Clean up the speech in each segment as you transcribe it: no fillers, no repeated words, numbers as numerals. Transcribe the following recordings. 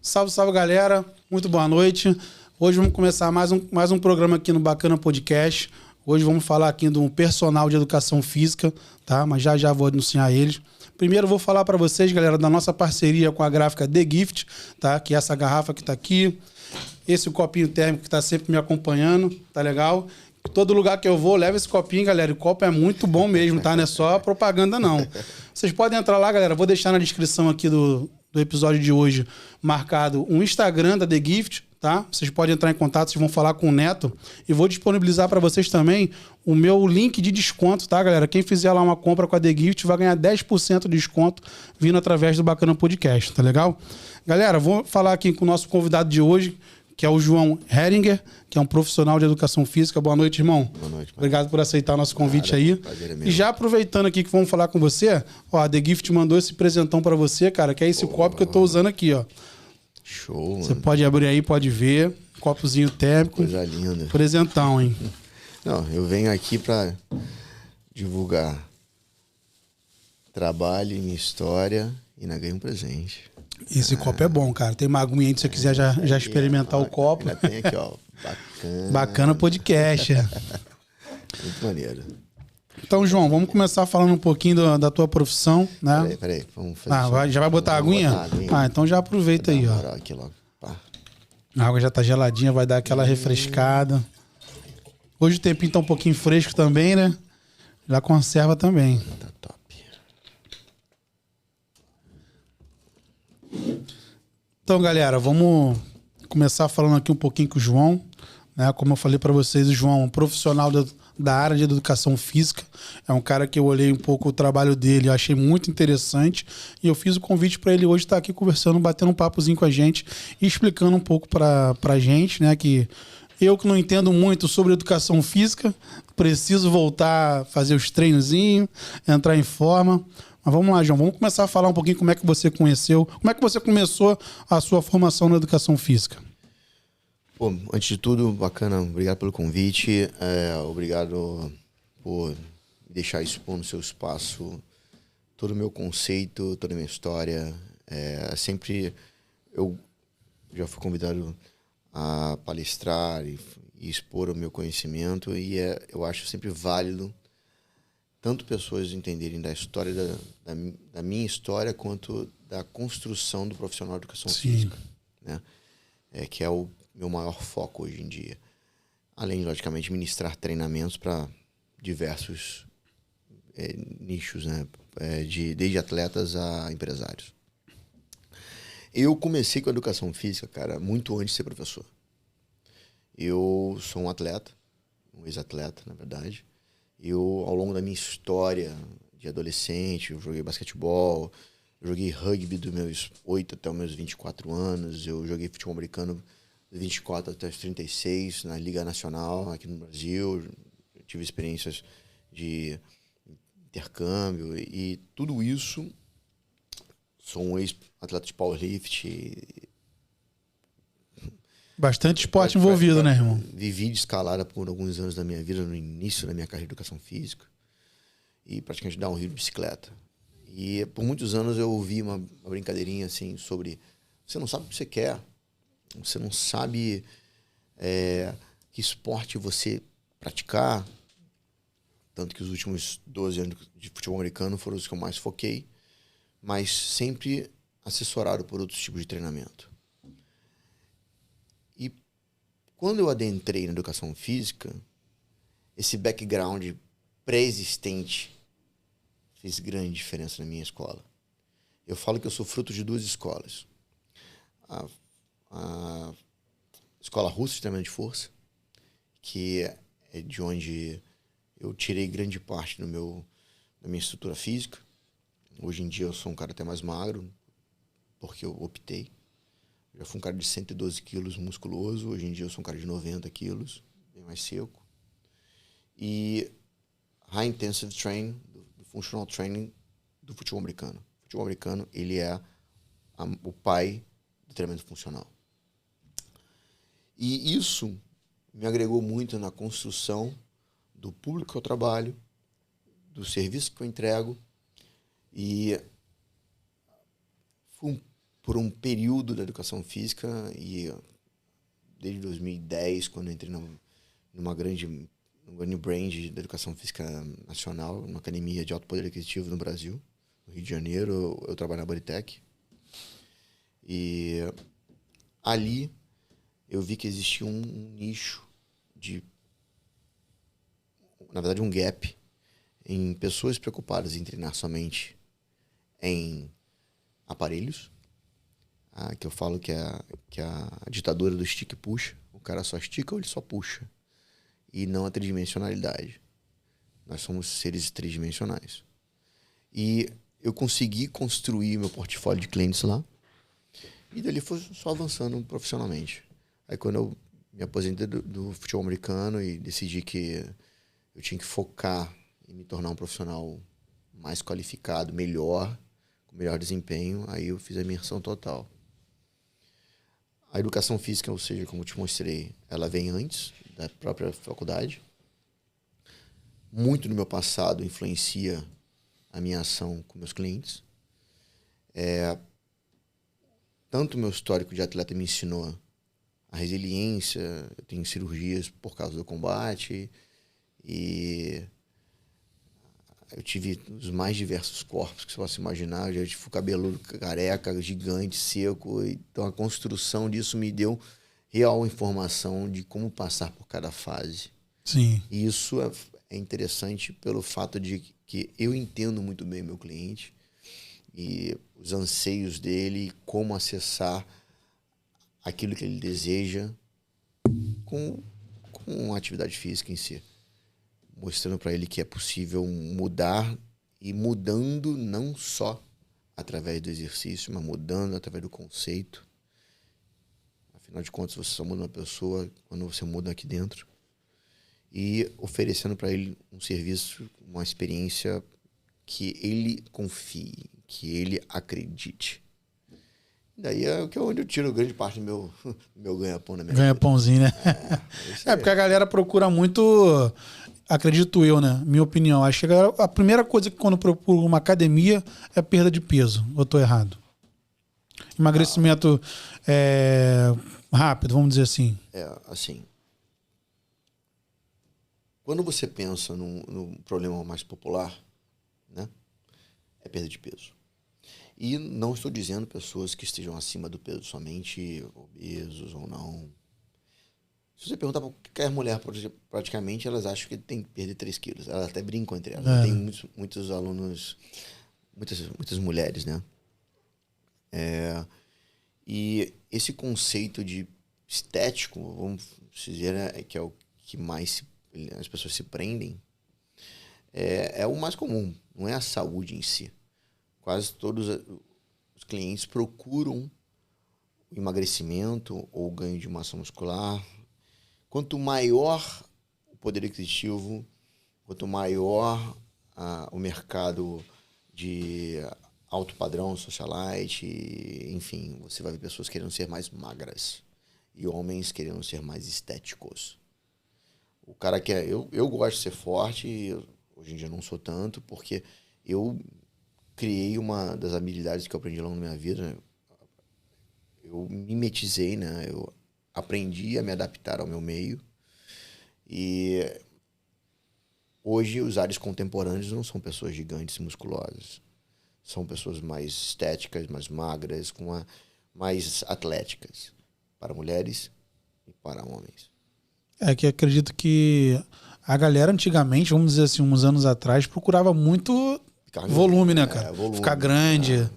Salve, salve, galera. Muito boa noite. Hoje vamos começar mais um programa aqui no Bacana Podcast. Hoje vamos falar aqui de um personal de educação física, tá? Mas já vou anunciar eles. Primeiro vou falar para vocês, galera, da nossa parceria com a gráfica The Gift, tá? Que é essa garrafa que tá aqui. Esse copinho térmico que tá sempre me acompanhando, tá legal? Todo lugar que eu vou, leva esse copinho, galera. O copo é muito bom mesmo, tá? Não é só propaganda, não. Vocês podem entrar lá, galera. Vou deixar na descrição aqui do episódio de hoje marcado um Instagram da The Gift, tá? Vocês podem entrar em contato, vocês vão falar com o Neto. E vou disponibilizar para vocês também o meu link de desconto, tá, galera? Quem fizer lá uma compra com a The Gift vai ganhar 10% de desconto vindo através do Bacana Podcast, tá legal? Galera, vou falar aqui com o nosso convidado de hoje, que é o João Heringer, que é um profissional de educação física. Boa noite, irmão. Boa noite. Obrigado por aceitar o nosso convite aí. E já aproveitando aqui que vamos falar com você, ó, a The Gift mandou esse presentão para você, cara, que é esse copo que eu tô usando aqui, ó. Show, mano. Você pode abrir aí, pode ver. Copozinho térmico. Coisa linda. Presentão, hein? Não, eu venho aqui para divulgar trabalho, minha história e ainda ganho um presente. Esse copo é bom, cara. Tem uma aguinha aí se você quiser já experimentar o copo. Ainda tem aqui, ó. Bacana. Bacana podcast. Muito maneiro. Então, João, vamos começar falando um pouquinho da tua profissão, né? Peraí. Vamos fazer já vai botar a aguinha? Então já aproveita aí, ó. Aqui logo. Pá. A água já tá geladinha, vai dar aquela refrescada. Hoje o tempinho tá um pouquinho fresco também, né? Já conserva também. Tá top. Então, galera, vamos começar falando aqui um pouquinho com o João, né? Como eu falei para vocês, o João é um profissional da área de educação física. É um cara que eu olhei um pouco o trabalho dele, eu achei muito interessante. E eu fiz o convite para ele hoje estar aqui conversando, batendo um papozinho com a gente e explicando um pouco pra gente, né? Que eu que não entendo muito sobre educação física, preciso voltar a fazer os treinozinhos, entrar em forma. Mas vamos lá, João. Vamos começar a falar um pouquinho como é que você conheceu, como é que você começou a sua formação na educação física. Pô, antes de tudo, bacana, obrigado pelo convite. Obrigado por me deixar expor no seu espaço todo o meu conceito, toda a minha história. Sempre eu já fui convidado a palestrar e expor o meu conhecimento e eu acho sempre válido tanto pessoas entenderem da história da minha história quanto da construção do profissional de educação física, né? Que é o meu maior foco hoje em dia. Além, logicamente, de ministrar treinamentos para diversos nichos, né? Desde atletas a empresários. Eu comecei com a educação física, cara, muito antes de ser professor. Eu sou um atleta, um ex-atleta, na verdade. Eu, ao longo da minha história de adolescente, eu joguei basquetebol, eu joguei rugby dos meus 8 até os meus 24 anos, eu joguei futebol americano dos 24 até os 36 na Liga Nacional aqui no Brasil, eu tive experiências de intercâmbio e tudo isso. Sou um ex-atleta de powerlift. Bastante esporte envolvido, né, irmão? Vivi de escalada por alguns anos da minha vida, no início da minha carreira de educação física. E praticamente downhill de bicicleta. E por muitos anos eu ouvi uma brincadeirinha assim sobre... Você não sabe o que você quer. Você não sabe que esporte você praticar. Tanto que os últimos 12 anos de futebol americano foram os que eu mais foquei. Mas sempre assessorado por outros tipos de treinamento. E quando eu adentrei na educação física, esse background pré-existente fez grande diferença na minha escola. Eu falo que eu sou fruto de duas escolas. A escola russa de treinamento de força, que é de onde eu tirei grande parte da minha estrutura física. Hoje em dia eu sou um cara até mais magro, porque eu optei. Eu já fui um cara de 112 quilos musculoso, hoje em dia eu sou um cara de 90 quilos, bem mais seco. E High Intensive Training, do Functional Training do futebol americano. O futebol americano, ele é o pai do treinamento funcional. E isso me agregou muito na construção do público que eu trabalho, do serviço que eu entrego. E fui um por um período da educação física e desde 2010, quando eu entrei num grande brand da educação física nacional, uma academia de alto poder aquisitivo no Brasil, no Rio de Janeiro, eu trabalho na Bodytech. E ali eu vi que existia um nicho na verdade um gap em pessoas preocupadas em treinar somente em aparelhos, que eu falo que é a ditadura do stick e puxa. O cara só estica ou ele só puxa, e não a tridimensionalidade. Nós somos seres tridimensionais. E eu consegui construir meu portfólio de clientes lá, e dali foi só avançando profissionalmente. Aí quando eu me aposentei do futebol americano e decidi que eu tinha que focar em me tornar um profissional mais qualificado, melhor, com melhor desempenho, aí eu fiz a imersão total. A educação física, ou seja, como eu te mostrei, ela vem antes da própria faculdade. Muito no meu passado influencia a minha ação com meus clientes. Tanto o meu histórico de atleta me ensinou a resiliência, eu tenho cirurgias por causa do combate, e eu tive os mais diversos corpos que você possa imaginar. Eu já tive cabeludo, careca, gigante, seco. Então a construção disso me deu real informação de como passar por cada fase. Sim. E isso é interessante pelo fato de que eu entendo muito bem meu cliente e os anseios dele, como acessar aquilo que ele deseja com a atividade física em si. Mostrando para ele que é possível mudar, e mudando não só através do exercício, mas mudando através do conceito. Afinal de contas, você só muda uma pessoa quando você muda aqui dentro. E oferecendo para ele um serviço, uma experiência que ele confie, que ele acredite. Daí é onde eu tiro grande parte do meu ganha-pão na minha vida. Ganha-pãozinho, né? Porque a galera procura muito, acredito eu, né? Minha opinião. Acho que a primeira coisa que quando procura uma academia é perda de peso. Ou eu tô errado? Emagrecimento rápido, vamos dizer assim. Assim. Quando você pensa num problema mais popular, né? É perda de peso. E não estou dizendo pessoas que estejam acima do peso somente, obesos ou não. Se você perguntar para qualquer mulher, praticamente, elas acham que tem que perder 3 quilos. Elas até brincam entre elas. Tem muitos alunos, muitas mulheres, né? E esse conceito de estético, vamos dizer, que é o que mais as pessoas se prendem, é o mais comum, não é a saúde em si. Quase todos os clientes procuram o emagrecimento ou o ganho de massa muscular. Quanto maior o poder aquisitivo, quanto maior o mercado de alto padrão, socialite, enfim, você vai ver pessoas querendo ser mais magras e homens querendo ser mais estéticos. O cara quer... Eu gosto de ser forte, hoje em dia não sou tanto, porque eu criei uma das habilidades que eu aprendi ao longo da minha vida. Eu mimetizei, né? Eu aprendi a me adaptar ao meu meio. E hoje os ares contemporâneos não são pessoas gigantes e musculosas. São pessoas mais estéticas, mais magras, mais atléticas. Para mulheres e para homens. Que acredito que a galera antigamente, vamos dizer assim, uns anos atrás, procurava muito volume, né, cara? Volume, ficar grande.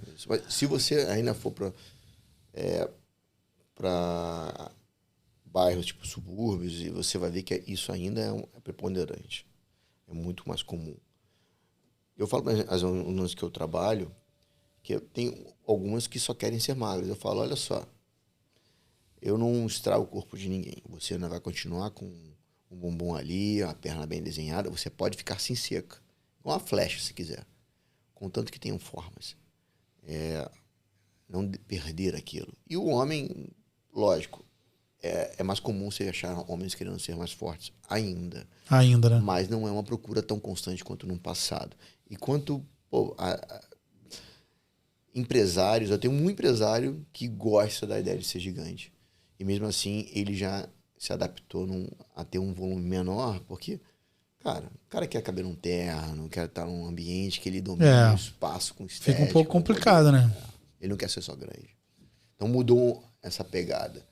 Se você ainda for para bairros tipo subúrbios, e você vai ver que isso ainda é preponderante. É muito mais comum. Eu falo para as alunas que eu trabalho que eu tenho algumas que só querem ser magras. Eu falo, olha só, eu não estrago o corpo de ninguém. Você ainda vai continuar com um bumbum ali, a perna bem desenhada. Você pode ficar assim seca, igual uma flecha se quiser, contanto que tenham formas. Não perder aquilo. E o homem, lógico, é mais comum você achar homens querendo ser mais fortes ainda. Ainda, né? Mas não é uma procura tão constante quanto no passado. E quanto empresários, eu tenho um empresário que gosta da ideia de ser gigante. E mesmo assim, ele já se adaptou a ter um volume menor, porque, cara, o cara quer caber num terno, quer estar num ambiente que ele domine o espaço com estética. Fica um pouco complicado, né? Ele não quer ser só grande. Então mudou essa pegada.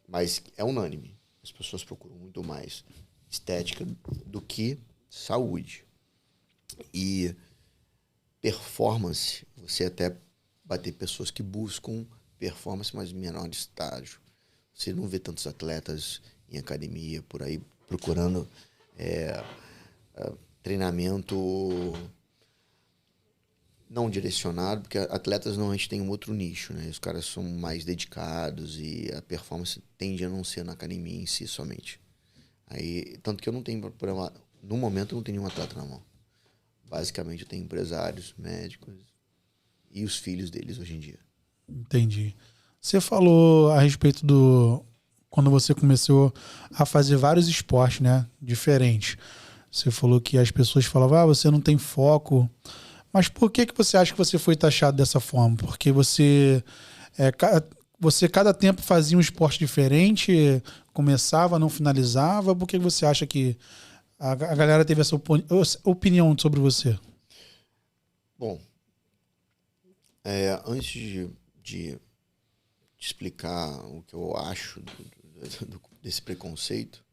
Mas é unânime. As pessoas procuram muito mais estética do que saúde. E performance, você até vai ter pessoas que buscam performance, mas em menor estágio. Você não vê tantos atletas em academia por aí procurando treinamento não direcionado, porque atletas normalmente têm um outro nicho, né? Os caras são mais dedicados e a performance tende a não ser na academia em si somente. Aí, tanto que eu não tenho problema, no momento eu não tenho nenhum atleta na mão. Basicamente eu tenho empresários, médicos e os filhos deles hoje em dia. Entendi. Você falou a respeito quando você começou a fazer vários esportes, né? Diferentes. Você falou que as pessoas falavam, você não tem foco. Mas por que você acha que você foi taxado dessa forma? Porque você cada tempo fazia um esporte diferente, começava, não finalizava? Por que você acha que a galera teve essa opinião sobre você? Bom, antes de explicar o que eu acho desse preconceito,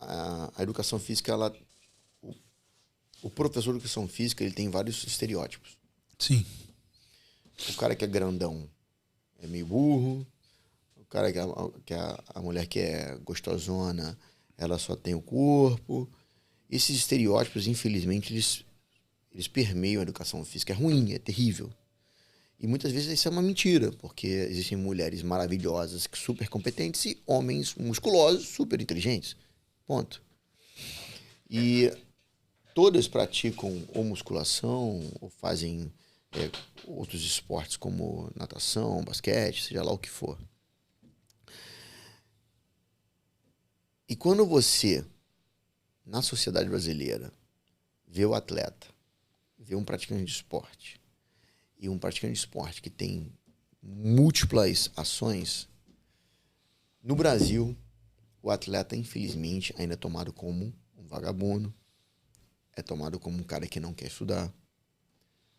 a educação física, o professor de educação física, ele tem vários estereótipos. Sim. O cara que é grandão é meio burro. O cara que a mulher que é gostosona, ela só tem o corpo. Esses estereótipos, infelizmente, eles permeiam a educação física. É ruim, é terrível. E muitas vezes isso é uma mentira, porque existem mulheres maravilhosas, super competentes, e homens musculosos, super inteligentes. Ponto. E todas praticam ou musculação, ou fazem outros esportes como natação, basquete, seja lá o que for. E quando você, na sociedade brasileira, vê o atleta, vê um praticante de esporte, e um praticante de esporte que tem múltiplas ações, no Brasil, o atleta, infelizmente, ainda é tomado como um vagabundo, é tomado como um cara que não quer estudar,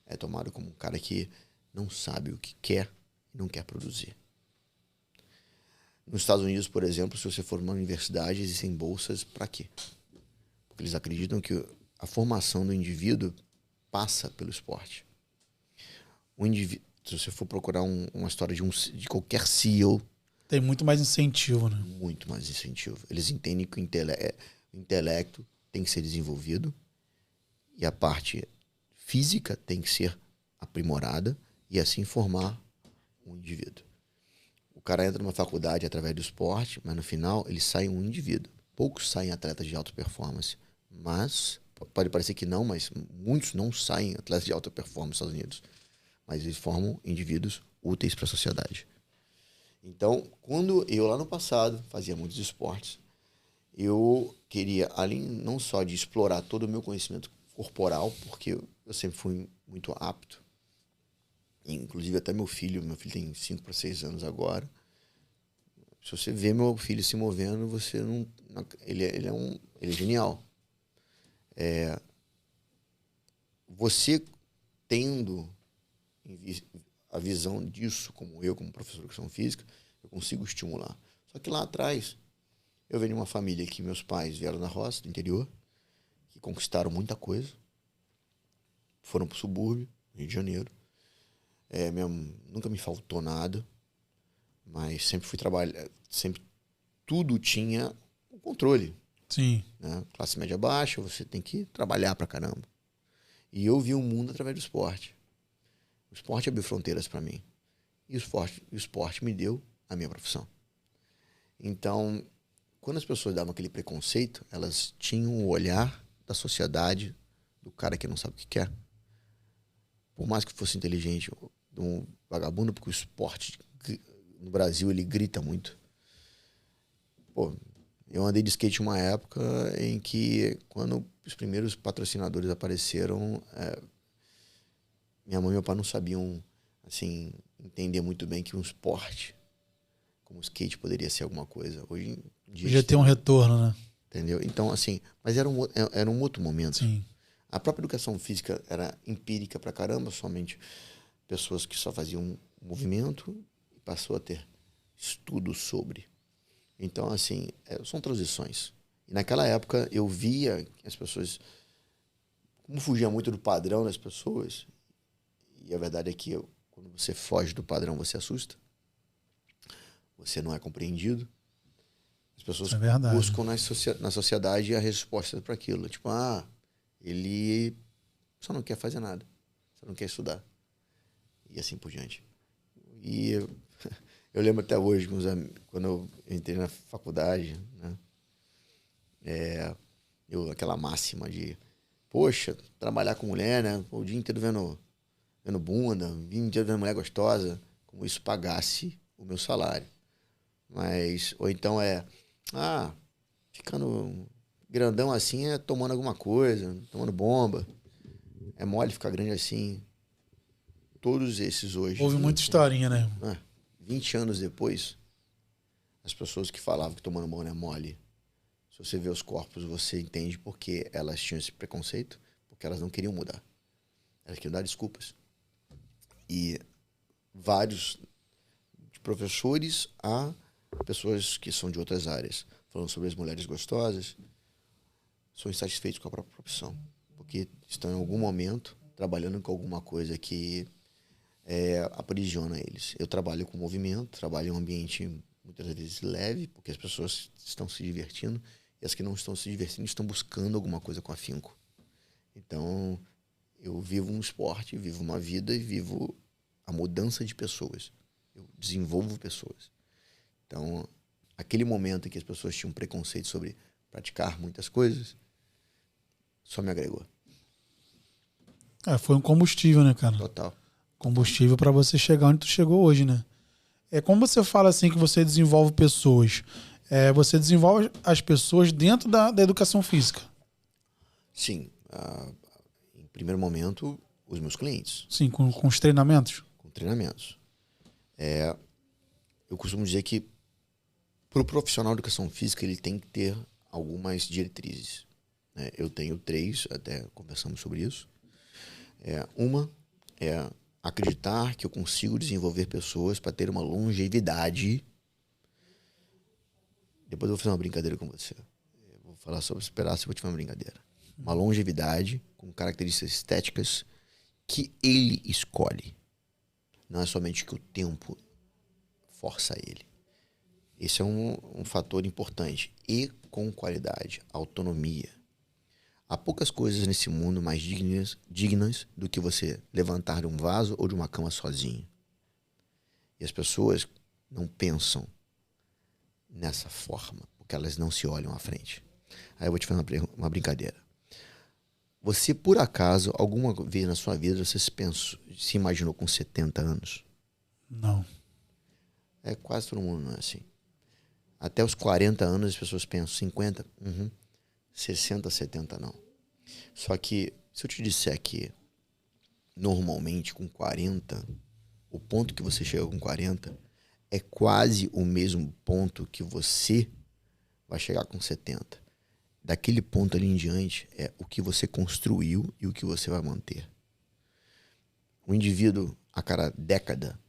é tomado como um cara que não sabe o que quer e não quer produzir. Nos Estados Unidos, por exemplo, se você for numa universidade, existem bolsas para quê? Porque eles acreditam que a formação do indivíduo passa pelo esporte. Se você for procurar uma história de qualquer CEO, tem muito mais incentivo, né? Muito mais incentivo. Eles entendem que o intelecto tem que ser desenvolvido e a parte física tem que ser aprimorada e assim formar um indivíduo. O cara entra numa faculdade através do esporte, mas no final ele sai um indivíduo. Poucos saem atletas de alta performance, mas pode parecer que não, mas muitos não saem atletas de alta performance nos Estados Unidos, mas eles formam indivíduos úteis para a sociedade. Então, quando eu lá no passado fazia muitos esportes, eu queria, além não só de explorar todo o meu conhecimento corporal, porque eu sempre fui muito apto, inclusive até meu filho tem 5 para 6 anos agora. Se você vê meu filho se movendo, você não, ele é genial. Você tendo a visão disso, como professor de educação física, eu consigo estimular. Só que lá atrás, eu venho de uma família que meus pais vieram da roça, do interior, que conquistaram muita coisa, foram para o subúrbio, Rio de Janeiro. Nunca me faltou nada, mas sempre fui trabalhar, sempre tudo tinha um controle. Sim. Né? Classe média baixa, você tem que trabalhar pra caramba. E eu vi o mundo através do esporte. O esporte abriu fronteiras para mim. E o esporte me deu a minha profissão. Então, quando as pessoas davam aquele preconceito, elas tinham o olhar da sociedade do cara que não sabe o que quer. Por mais que fosse inteligente, um vagabundo, porque o esporte no Brasil ele grita muito. Pô, eu andei de skate uma época em que, quando os primeiros patrocinadores apareceram, minha mãe e meu pai não sabiam, assim, entender muito bem que um esporte como o skate poderia ser alguma coisa. Hoje em dia... Podia ter um retorno, né? Entendeu? Então, assim, mas era um outro momento. Sim. A própria educação física era empírica pra caramba, somente pessoas que só faziam movimento e passou a ter estudo sobre. Então, assim, são transições. E naquela época eu via que as pessoas, como fugia muito do padrão das pessoas, e a verdade é que quando você foge do padrão, você assusta, você não é compreendido. As pessoas buscam na sociedade a resposta para aquilo. Tipo, ele só não quer fazer nada, só não quer estudar. E assim por diante. E eu lembro até hoje, quando eu entrei na faculdade, né? Aquela máxima de, poxa, trabalhar com mulher, né? O dia inteiro vendo bunda, o dia inteiro vendo mulher gostosa, como isso pagasse o meu salário. Mas, ou então ficando grandão assim tomando alguma coisa, tomando bomba. É mole ficar grande assim. Todos esses hoje... Houve muita historinha, né? 20 anos depois, as pessoas que falavam que tomando bomba é mole, se você vê os corpos, você entende porque elas tinham esse preconceito, porque elas não queriam mudar. Elas queriam dar desculpas. E vários, de professores a pessoas que são de outras áreas, falando sobre as mulheres gostosas, são insatisfeitos com a própria profissão, porque estão em algum momento trabalhando com alguma coisa que aprisiona eles. Eu trabalho com movimento, trabalho em um ambiente muitas vezes leve, porque as pessoas estão se divertindo, e as que não estão se divertindo estão buscando alguma coisa com afinco. Então, eu vivo um esporte, vivo uma vida e vivo a mudança de pessoas. Eu desenvolvo pessoas. Então, aquele momento em que as pessoas tinham preconceito sobre praticar muitas coisas, só me agregou. Foi um combustível, né, cara? Total. Combustível para você chegar onde tu chegou hoje, né? Como você fala assim que você desenvolve pessoas, você desenvolve as pessoas dentro da educação física. Sim. Em primeiro momento, os meus clientes. Sim, com os treinamentos? Com treinamentos. Eu costumo dizer que para o profissional de educação física ele tem que ter algumas diretrizes. Né? Eu tenho 3, até conversamos sobre isso. Uma é acreditar que eu consigo desenvolver pessoas para ter uma longevidade. Depois eu vou fazer uma brincadeira com você. Eu vou falar sobre esperar se eu vou te fazer uma brincadeira. Uma longevidade com características estéticas que ele escolhe. Não é somente que o tempo força ele. Esse é um fator importante. E com qualidade, autonomia. Há poucas coisas nesse mundo mais dignas do que você levantar de um vaso ou de uma cama sozinho. E as pessoas não pensam nessa forma, porque elas não se olham à frente. Aí eu vou te fazer uma brincadeira. Você, por acaso, alguma vez na sua vida, você se imaginou com 70 anos? Não. Quase todo mundo não é assim. Até os 40 anos as pessoas pensam, 50? 60, 70 não. Só que, se eu te disser que, normalmente, com 40, o ponto que você chega com 40 é quase o mesmo ponto que você vai chegar com 70. Daquele ponto ali em diante é o que você construiu e o que você vai manter. O indivíduo, a cada década,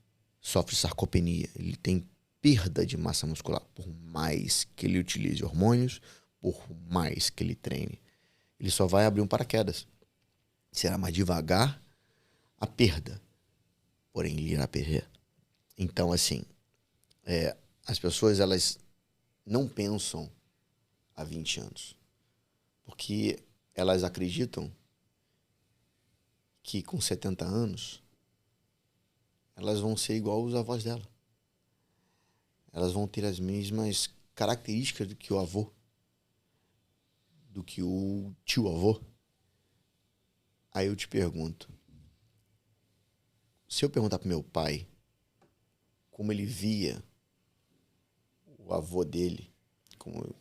sofre sarcopenia. Ele tem perda de massa muscular, por mais que ele utilize hormônios, por mais que ele treine. Ele só vai abrir um paraquedas. Será mais devagar a perda, porém ele irá perder. Então, assim, as pessoas elas não pensam há 20 anos, porque elas acreditam que com 70 anos elas vão ser igual aos avós dela. Elas vão ter as mesmas características do que o avô, do que o tio-avô. Aí eu te pergunto, se eu perguntar pro meu pai como ele via o avô dele, como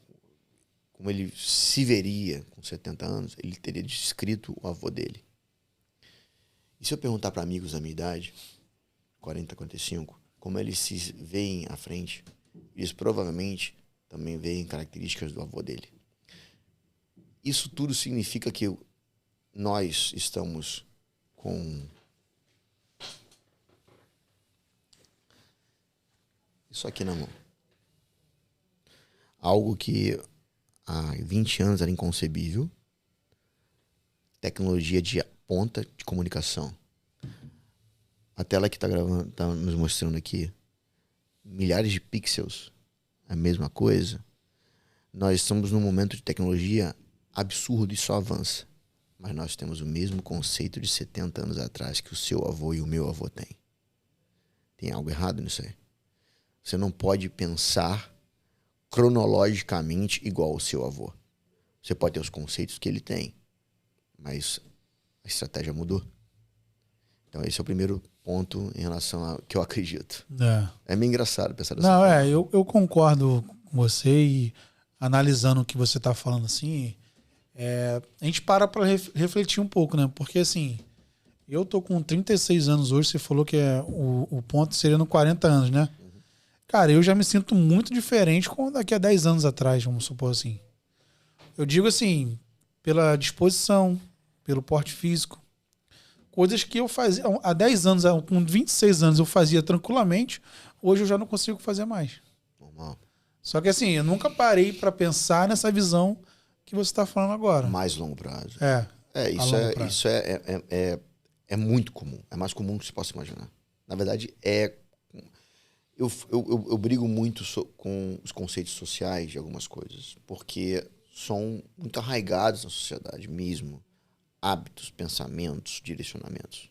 ele se veria com 70 anos, ele teria descrito o avô dele. E se eu perguntar para amigos da minha idade, 40, 45, como eles se veem à frente, eles provavelmente também veem características do avô dele. Isso tudo significa que nós estamos com isso aqui na mão. Algo que há 20 anos era inconcebível. Tecnologia de ponta de comunicação. A tela que está gravando, tá nos mostrando aqui, milhares de pixels, a mesma coisa. Nós estamos num momento de tecnologia absurdo e só avança. Mas nós temos o mesmo conceito de 70 anos atrás que o seu avô e o meu avô têm. Tem algo errado nisso aí. Você não pode pensar cronologicamente igual ao seu avô. Você pode ter os conceitos que ele tem, mas a estratégia mudou. Então esse é o primeiro ponto em relação ao que eu acredito. É meio engraçado pensar dessa Não, forma. eu concordo com você e analisando o que você está falando assim, a gente para refletir um pouco, né? Porque assim, eu tô com 36 anos hoje, você falou que o ponto seria no 40 anos, né? Cara, eu já me sinto muito diferente com daqui a 10 anos atrás, vamos supor assim. Eu digo assim, pela disposição, pelo porte físico. Coisas que eu fazia há 10 anos, com 26 anos eu fazia tranquilamente, hoje eu já não consigo fazer mais. Normal. Só que assim, eu nunca parei para pensar nessa visão que você está falando agora. Mais longo prazo. Isso É muito comum. É mais comum do que você possa imaginar. Na verdade, eu brigo muito com os conceitos sociais de algumas coisas, porque são muito arraigados na sociedade mesmo. Hábitos, pensamentos, direcionamentos.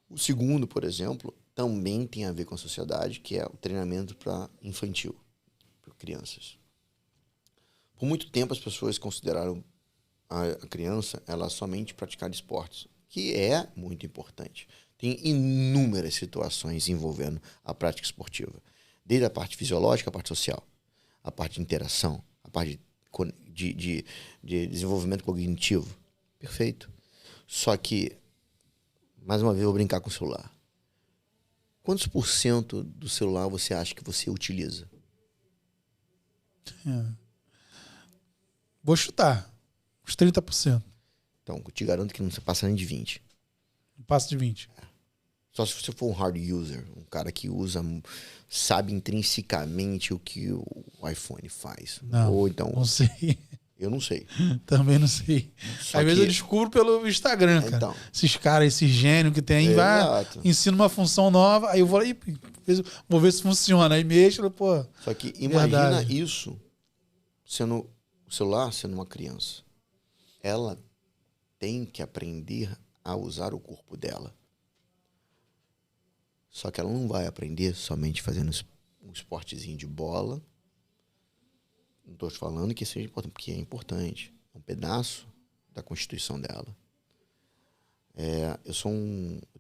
O segundo, por exemplo, também tem a ver com a sociedade, que é o treinamento para infantil, para crianças. Por muito tempo as pessoas consideraram a criança ela somente praticar esportes, que é muito importante. Tem inúmeras situações envolvendo a prática esportiva, desde a parte fisiológica, a parte social, a parte de interação, a parte de desenvolvimento cognitivo. Perfeito. Só que, mais uma vez, eu vou brincar com o celular. Quantos % do celular você acha que você utiliza? Vou chutar. Uns 30%. Então, eu te garanto que não passa nem de 20%. Não passa de 20%. Só se você for um hard user, um cara que sabe intrinsecamente o que o iPhone faz. Não, ou então, não sei. Eu não sei. Também não sei. Às vezes eu descubro pelo Instagram, cara. Então, esses caras, esse gênio que tem, ensina uma função nova, aí eu vou lá e vou ver se funciona. Aí mexo, pô. Só que imagina isso sendo o celular, sendo uma criança. Ela tem que aprender a usar o corpo dela. Só que ela não vai aprender somente fazendo um esportezinho de bola. Não estou falando que seja importante, porque é importante. É um pedaço da constituição dela. Eu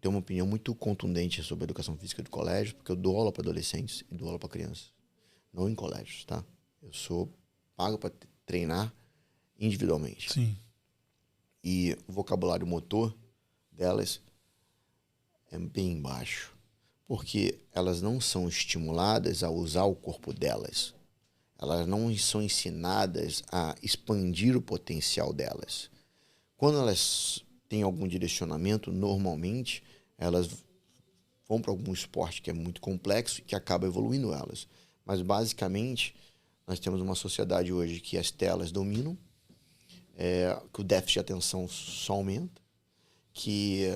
tenho uma opinião muito contundente sobre a educação física do colégio, porque eu dou aula para adolescentes e dou aula para crianças. Não em colégios, tá? Eu sou pago para treinar individualmente. Sim. E o vocabulário motor delas é bem baixo. Porque elas não são estimuladas a usar o corpo delas. Elas não são ensinadas a expandir o potencial delas. Quando elas têm algum direcionamento, normalmente, elas vão para algum esporte que é muito complexo e que acaba evoluindo elas. Mas, basicamente, nós temos uma sociedade hoje que as telas dominam, que o déficit de atenção só aumenta, que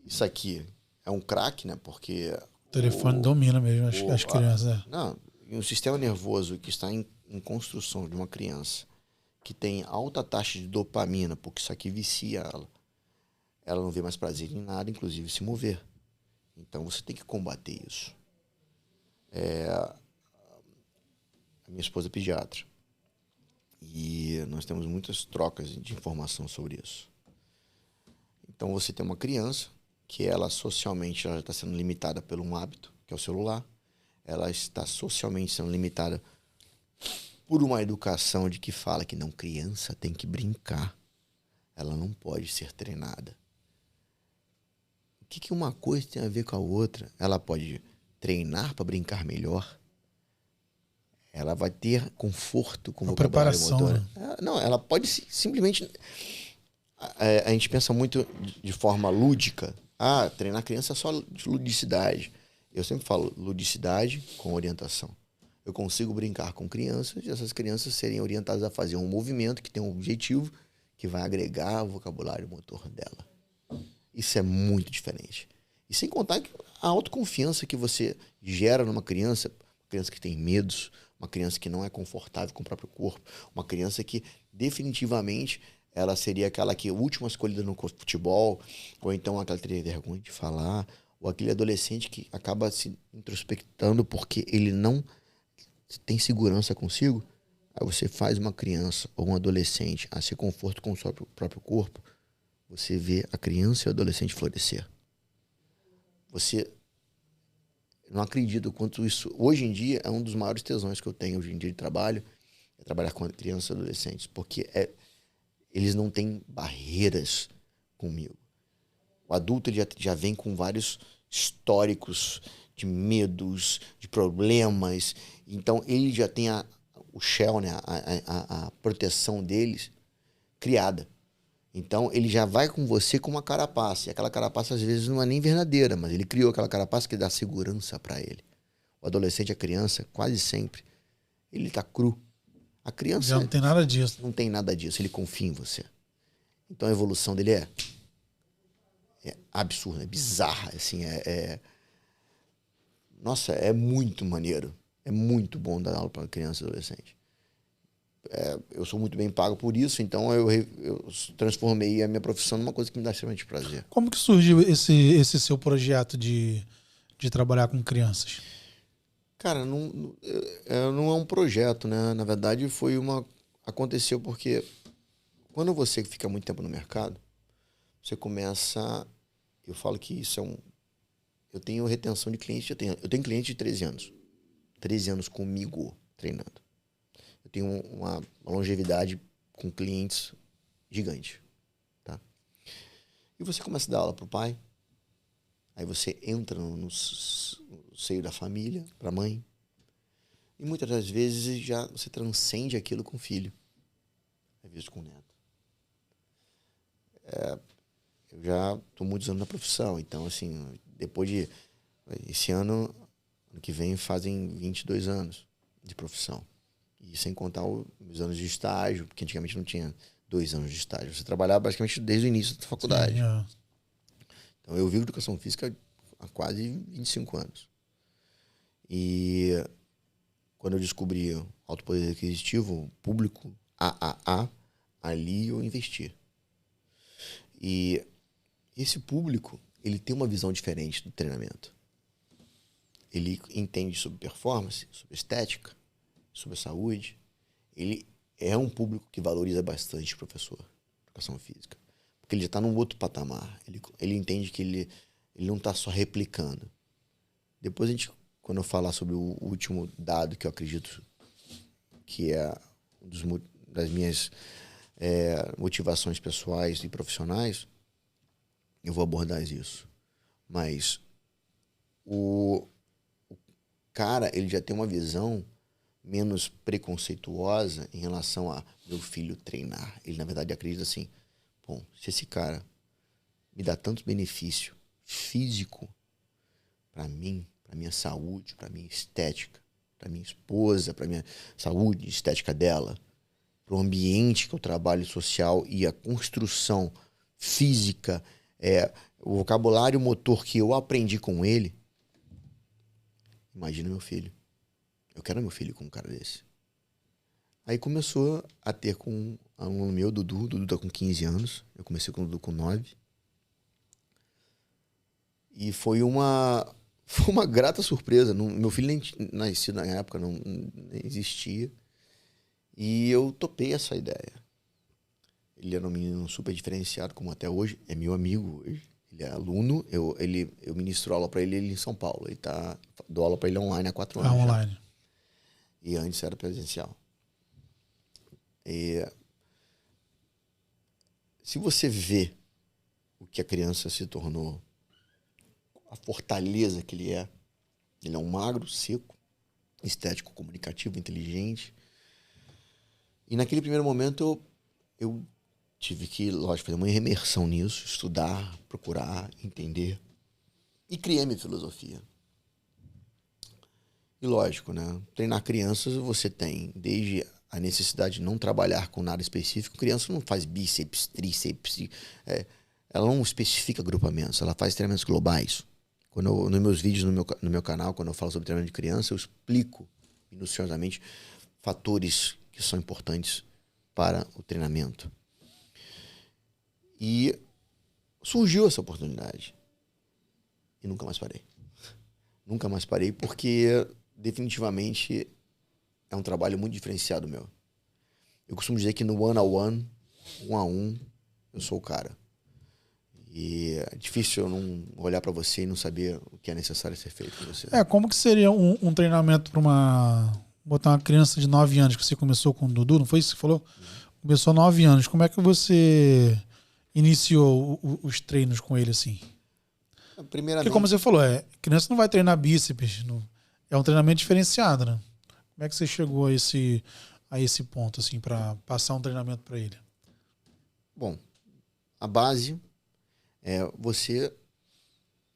isso aqui é um crack, né? Porque o telefone domina mesmo as crianças. Não, e um sistema nervoso que está em construção de uma criança que tem alta taxa de dopamina, porque isso aqui vicia ela. Ela não vê mais prazer em nada, inclusive se mover. Então você tem que combater isso. A minha esposa é pediatra. E nós temos muitas trocas de informação sobre isso. Então você tem uma criança que ela socialmente ela já está sendo limitada por um hábito, que é o celular. Ela está socialmente sendo limitada por uma educação de que fala que não, criança tem que brincar. Ela não pode ser treinada. que uma coisa tem a ver com a outra? Ela pode treinar para brincar melhor. Ela vai ter conforto com o vocabulário motor. Né? Não, ela pode simplesmente... A gente pensa muito de forma lúdica. Treinar criança é só de ludicidade. Eu sempre falo ludicidade com orientação. Eu consigo brincar com crianças e essas crianças serem orientadas a fazer um movimento que tem um objetivo que vai agregar o vocabulário motor dela. Isso é muito diferente. E sem contar que a autoconfiança que você gera numa criança que tem medos, uma criança que não é confortável com o próprio corpo, uma criança que definitivamente ela seria aquela que última escolhida no futebol, ou então aquela que teria vergonha de falar, ou aquele adolescente que acaba se introspectando porque ele não tem segurança consigo. Aí você faz uma criança ou um adolescente a se conforto com o seu próprio corpo, você vê a criança e o adolescente florescer. Você não acredita o quanto isso, hoje em dia, é um dos maiores tesões que eu tenho hoje em dia de trabalho, é trabalhar com crianças e adolescentes, porque eles não têm barreiras comigo. O adulto ele já vem com vários históricos de medos, de problemas, então ele já tem o shell, né, a proteção deles criada. Então ele já vai com você com uma carapaça. E aquela carapaça às vezes não é nem verdadeira, mas ele criou aquela carapaça que dá segurança para ele. O adolescente, a criança, quase sempre, ele tá cru. A criança já não tem nada disso. Não tem nada disso, ele confia em você. Então a evolução dele é absurda, é bizarra, assim, Nossa, é muito maneiro. É muito bom dar aula para criança e adolescente. Eu sou muito bem pago por isso, então eu transformei a minha profissão numa coisa que me dá extremamente prazer. Como que surgiu esse seu projeto de trabalhar com crianças? Cara, não é um projeto, né? Na verdade, aconteceu porque quando você fica muito tempo no mercado, você começa... Eu falo que isso eu tenho retenção de clientes, eu tenho cliente de 13 anos. 13 anos comigo, treinando. Eu tenho uma longevidade com clientes gigante, tá? E você começa a dar aula pro pai, aí você entra no seio da família, pra mãe, e muitas das vezes já você transcende aquilo com o filho, às vezes com o neto. Eu já tô muitos anos na profissão, então assim, depois de... Esse ano que vem fazem 22 anos de profissão. E sem contar os anos de estágio, porque antigamente não tinha 2 anos de estágio. Você trabalhava basicamente desde o início da faculdade. Sim, Então eu vivo educação física há quase 25 anos. E quando eu descobri o alto poder aquisitivo, público, ali eu investi. E esse público, ele tem uma visão diferente do treinamento. Ele entende sobre performance, sobre estética, sobre a saúde. Ele é um público que valoriza bastante o professor de educação física. Porque ele já está num outro patamar. Ele entende que ele não está só replicando. Depois quando eu falar sobre o último dado que eu acredito que é das minhas motivações pessoais e profissionais, eu vou abordar isso. Mas o cara, ele já tem uma visão menos preconceituosa em relação a meu filho treinar. Ele, na verdade, acredita assim, bom, se esse cara me dá tanto benefício físico para mim, para minha saúde, para minha estética, para minha esposa, para minha saúde, estética dela, para o ambiente que eu trabalho social e a construção física, o vocabulário motor que eu aprendi com ele, imagina meu filho. Eu quero meu filho com um cara desse. Aí começou a ter com um aluno meu, Dudu. Dudu tá com 15 anos. Eu comecei com o Dudu com 9. E foi uma grata surpresa. Meu filho nem nascido na época, nem existia. E eu topei essa ideia. Ele era um menino super diferenciado, como até hoje. É meu amigo hoje. Ele é aluno. Eu ministro aula para ele em São Paulo. Dou aula para ele online há 4 anos. Online. E antes era presencial. E se você vê o que a criança se tornou a fortaleza que ele é. Ele é um magro, seco, estético, comunicativo, inteligente. E naquele primeiro momento eu tive que, lógico, fazer uma imersão nisso, estudar, procurar, entender. E criei minha filosofia. E lógico, né? Treinar crianças você tem desde a necessidade de não trabalhar com nada específico. Criança não faz bíceps, tríceps, ela não especifica agrupamentos, ela faz treinamentos globais. Nos meus vídeos, no meu canal, quando eu falo sobre treinamento de criança, eu explico minuciosamente fatores que são importantes para o treinamento. E surgiu essa oportunidade. E nunca mais parei. Nunca mais parei porque definitivamente é um trabalho muito diferenciado meu. Eu costumo dizer que no one-on-one, um a um, eu sou o cara. E é difícil eu não olhar para você e não saber o que é necessário ser feito com você. Como que seria um treinamento para botar uma criança de 9 anos, que você começou com o Dudu, não foi isso que você falou? Começou 9 anos. Como é que você iniciou os treinos com ele assim? Primeiramente, porque como você falou, criança não vai treinar bíceps, é um treinamento diferenciado, né? Como é que você chegou a esse ponto, assim, para passar um treinamento para ele? Bom, a base é você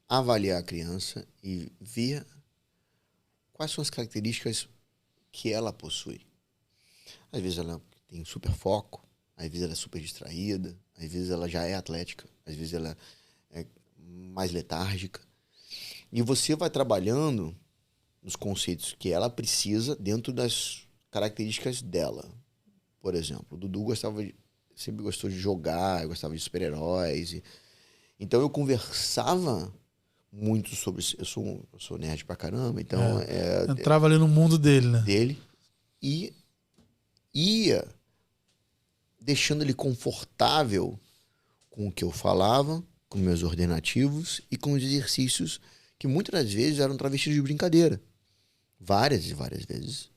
avaliar a criança e ver quais são as características que ela possui. Às vezes ela tem super foco, às vezes ela é super distraída, às vezes ela já é atlética, às vezes ela é mais letárgica. E você vai trabalhando nos conceitos que ela precisa dentro das características dela. Por exemplo, o Dudu sempre gostou de jogar, eu gostava de super-heróis. Então eu conversava muito sobre isso. Eu sou nerd pra caramba, então... entrava ali no mundo dele, né? Dele. E ia deixando ele confortável com o que eu falava, com meus ordenativos e com os exercícios que muitas das vezes eram travestidos de brincadeira. Várias e várias vezes.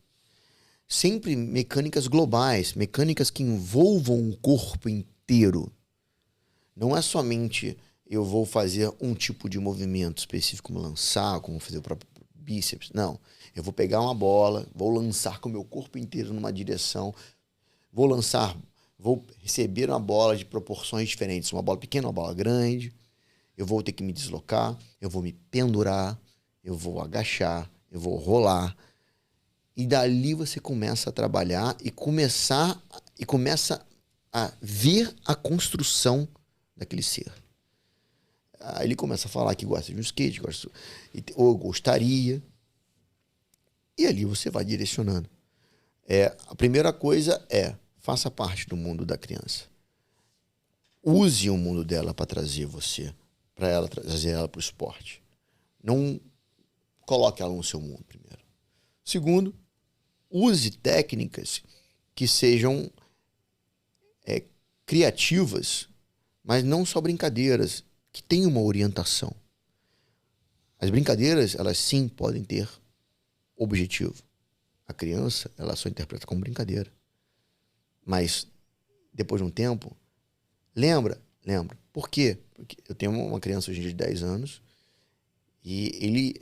Sempre mecânicas globais, mecânicas que envolvam o corpo inteiro. Não é somente eu vou fazer um tipo de movimento específico, como lançar, como fazer o próprio bíceps. Não. Eu vou pegar uma bola, vou lançar com o meu corpo inteiro numa direção, vou receber uma bola de proporções diferentes, uma bola pequena, uma bola grande, eu vou ter que me deslocar, eu vou me pendurar, eu vou agachar, eu vou rolar. E dali você começa a trabalhar e começa a ver a construção daquele ser. Aí ele começa a falar que gosta de um skate, ou gostaria. E ali você vai direcionando. A primeira coisa faça parte do mundo da criança. Use o mundo dela para trazer trazer ela para o esporte. Não coloque ela no seu mundo primeiro. Segundo, use técnicas que sejam criativas, mas não só brincadeiras, que tenham uma orientação. As brincadeiras, elas sim podem ter objetivo. A criança, ela só interpreta como brincadeira. Mas, depois de um tempo, lembra. Por quê? Porque eu tenho uma criança hoje em dia de 10 anos e ele,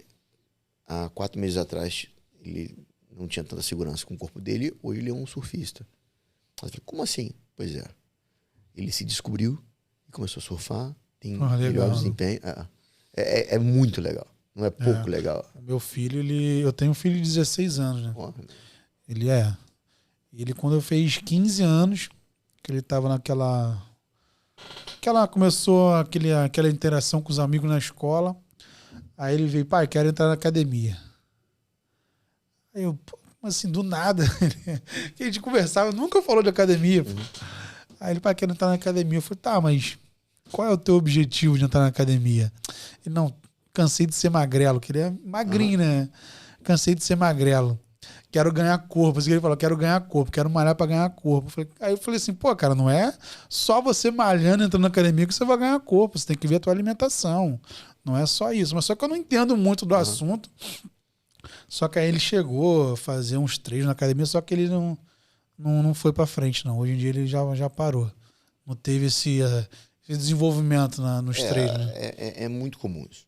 há 4 meses atrás, ele não tinha tanta segurança com o corpo dele, hoje ele é um surfista. Eu falei, como assim? Pois é. Ele se descobriu e começou a surfar, tem melhor desempenho. É muito legal. Não é pouco legal. Meu filho, eu tenho um filho de 16 anos, né? Ele quando eu fez 15 anos, que ele tava começou aquela interação com os amigos na escola, aí ele veio, pai, quero entrar na academia. Aí eu, assim, do nada, que a gente conversava, nunca falou de academia. Aí ele, pai, quero entrar na academia. Eu falei, tá, mas qual é o teu objetivo de entrar na academia? Ele, não, cansei de ser magrelo, que ele é magrinho, né? Cansei de ser magrelo. Quero ganhar corpo. Assim, ele falou, quero ganhar corpo, quero malhar pra ganhar corpo. Aí eu falei assim, pô, cara, não é só você malhando, entrando na academia que você vai ganhar corpo. Você tem que ver a tua alimentação. Não é só isso. Mas só que eu não entendo muito do assunto. Só que aí ele chegou a fazer uns treinos na academia, só que ele não foi pra frente, não. Hoje em dia ele já parou. Não teve esse desenvolvimento nos treinos. Né? É muito comum isso.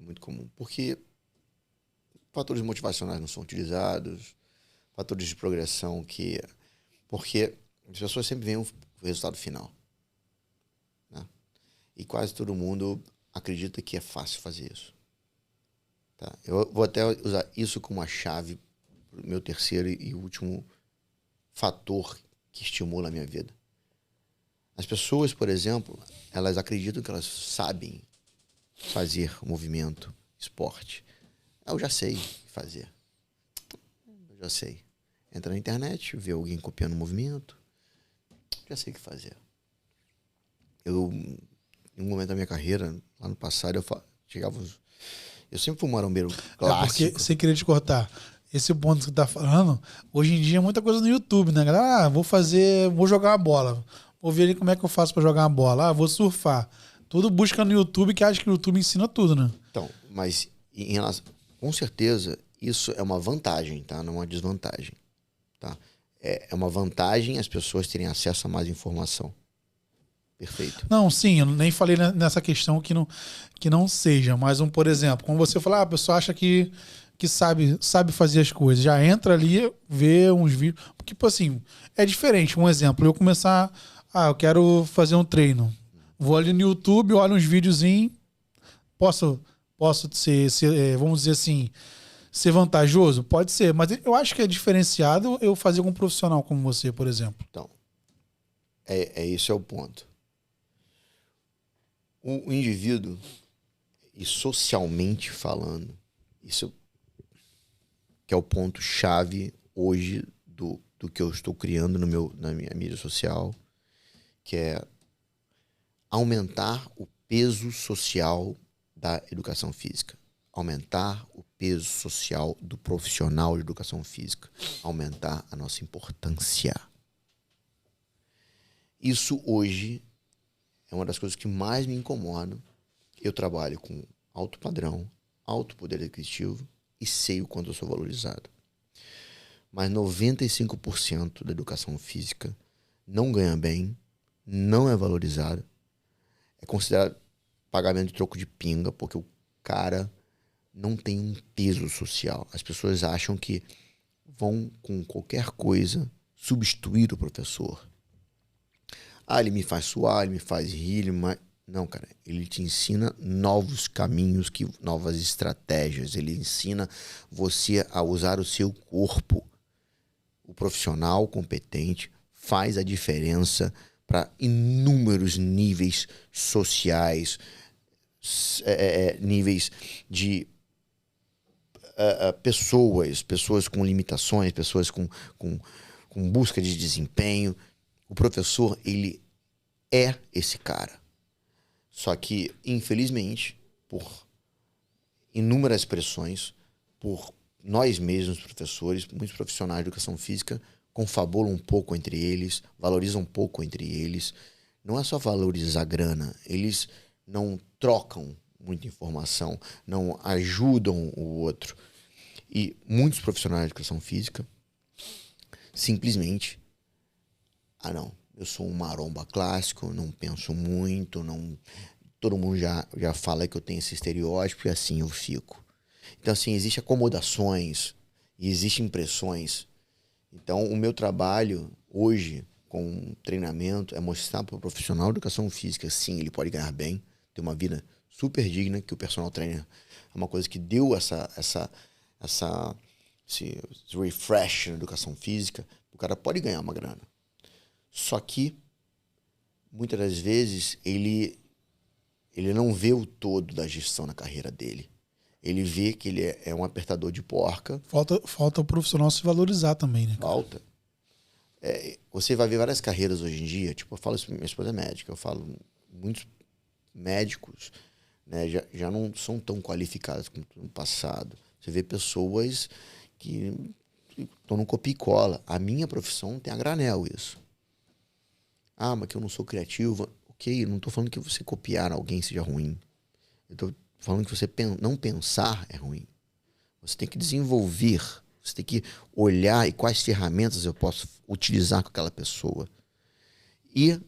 Muito comum. Porque fatores motivacionais não são utilizados, fatores de progressão porque as pessoas sempre veem o resultado final. Né? E quase todo mundo acredita que é fácil fazer isso. Tá? Eu vou até usar isso como uma chave para o meu terceiro e último fator que estimula a minha vida. As pessoas, por exemplo, elas acreditam que elas sabem fazer movimento, esporte. Eu já sei fazer. Eu já sei. Entra na internet, vê alguém copiando o movimento. Já sei o que fazer. Em um momento da minha carreira, lá no passado, eu sempre fui um marombeiro clássico. É porque, sem querer te cortar, esse ponto que você tá falando, hoje em dia é muita coisa no YouTube, né, galera? Vou jogar uma bola. Vou ver ali como é que eu faço pra jogar uma bola. Vou surfar. Tudo busca no YouTube, que acha que o YouTube ensina tudo, né? Então, mas em relação, com certeza, isso é uma vantagem, tá? Não é uma desvantagem, tá? É uma vantagem as pessoas terem acesso a mais informação. Perfeito. Não, sim, eu nem falei nessa questão que não seja, mas por exemplo, como você falar, a pessoa acha que sabe fazer as coisas, já entra ali, vê uns vídeos, porque, tipo assim, é diferente. Um exemplo, eu começar, eu quero fazer um treino, vou ali no YouTube, olho uns videozinhos, posso ser, vamos dizer assim, ser vantajoso? Pode ser, mas eu acho que é diferenciado eu fazer com um profissional como você, por exemplo. Então, esse é o ponto. O indivíduo, e socialmente falando, isso que é o ponto-chave hoje do que eu estou criando na minha mídia social, que é aumentar o peso social da educação física, aumentar o peso social do profissional de educação física, aumentar a nossa importância. Isso hoje é uma das coisas que mais me incomodam. Eu trabalho com alto padrão, alto poder aquisitivo e sei o quanto eu sou valorizado. Mas 95% da educação física não ganha bem, não é valorizado, é considerado pagamento de troco de pinga, porque o cara não tem um peso social. As pessoas acham que vão, com qualquer coisa, substituir o professor. Ele me faz suar, ele me faz rir, Não, cara, ele te ensina novos caminhos, novas estratégias. Ele ensina você a usar o seu corpo. O profissional competente faz a diferença para inúmeros níveis sociais, níveis de pessoas com limitações, pessoas com busca de desempenho. O professor, ele é esse cara. Só que, infelizmente, por inúmeras pressões, por nós mesmos, professores, muitos profissionais de educação física, confabulam um pouco entre eles, valorizam um pouco entre eles. Não é só valorizar grana, eles não trocam muita informação, não ajudam o outro. E muitos profissionais de educação física simplesmente não, eu sou um maromba clássico, não penso muito, todo mundo já fala que eu tenho esse estereótipo e assim eu fico. Então, assim, existem acomodações e existem impressões. Então, o meu trabalho hoje com treinamento é mostrar para o profissional de educação física, sim, ele pode ganhar bem, ter uma vida super digna, que o personal trainer é uma coisa que deu esse refresh na educação física. O cara pode ganhar uma grana. Só que, muitas das vezes, ele não vê o todo da gestão na carreira dele. Ele vê que ele é um apertador de porca. Falta o profissional se valorizar também, né? Falta. Você vai ver várias carreiras hoje em dia. Tipo, eu falo isso, minha esposa é médica. Eu falo, muitos médicos, né, já não são tão qualificados como no passado. Você vê pessoas que estão no copia e cola. A minha profissão tem a granel isso. Mas que eu não sou criativo. Ok, eu não estou falando que você copiar alguém seja ruim. Eu estou falando que você não pensar é ruim. Você tem que desenvolver. Você tem que olhar e quais ferramentas eu posso utilizar com aquela pessoa. E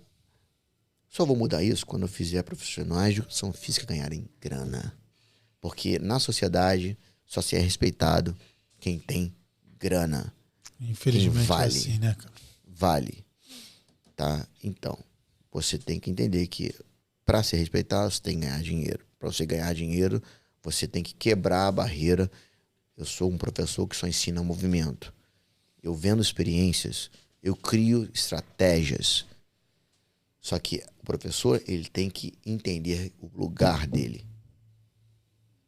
só vou mudar isso quando eu fizer profissionais de educação física ganharem grana. Porque na sociedade só se é respeitado quem tem grana. Infelizmente vale. é assim, né, cara? Vale. Tá? Então, você tem que entender que para ser respeitado, você tem que ganhar dinheiro. Para você ganhar dinheiro, você tem que quebrar a barreira. Eu sou um professor que só ensina movimento. Eu vendo experiências, eu crio estratégias. Só que o professor, ele tem que entender o lugar dele.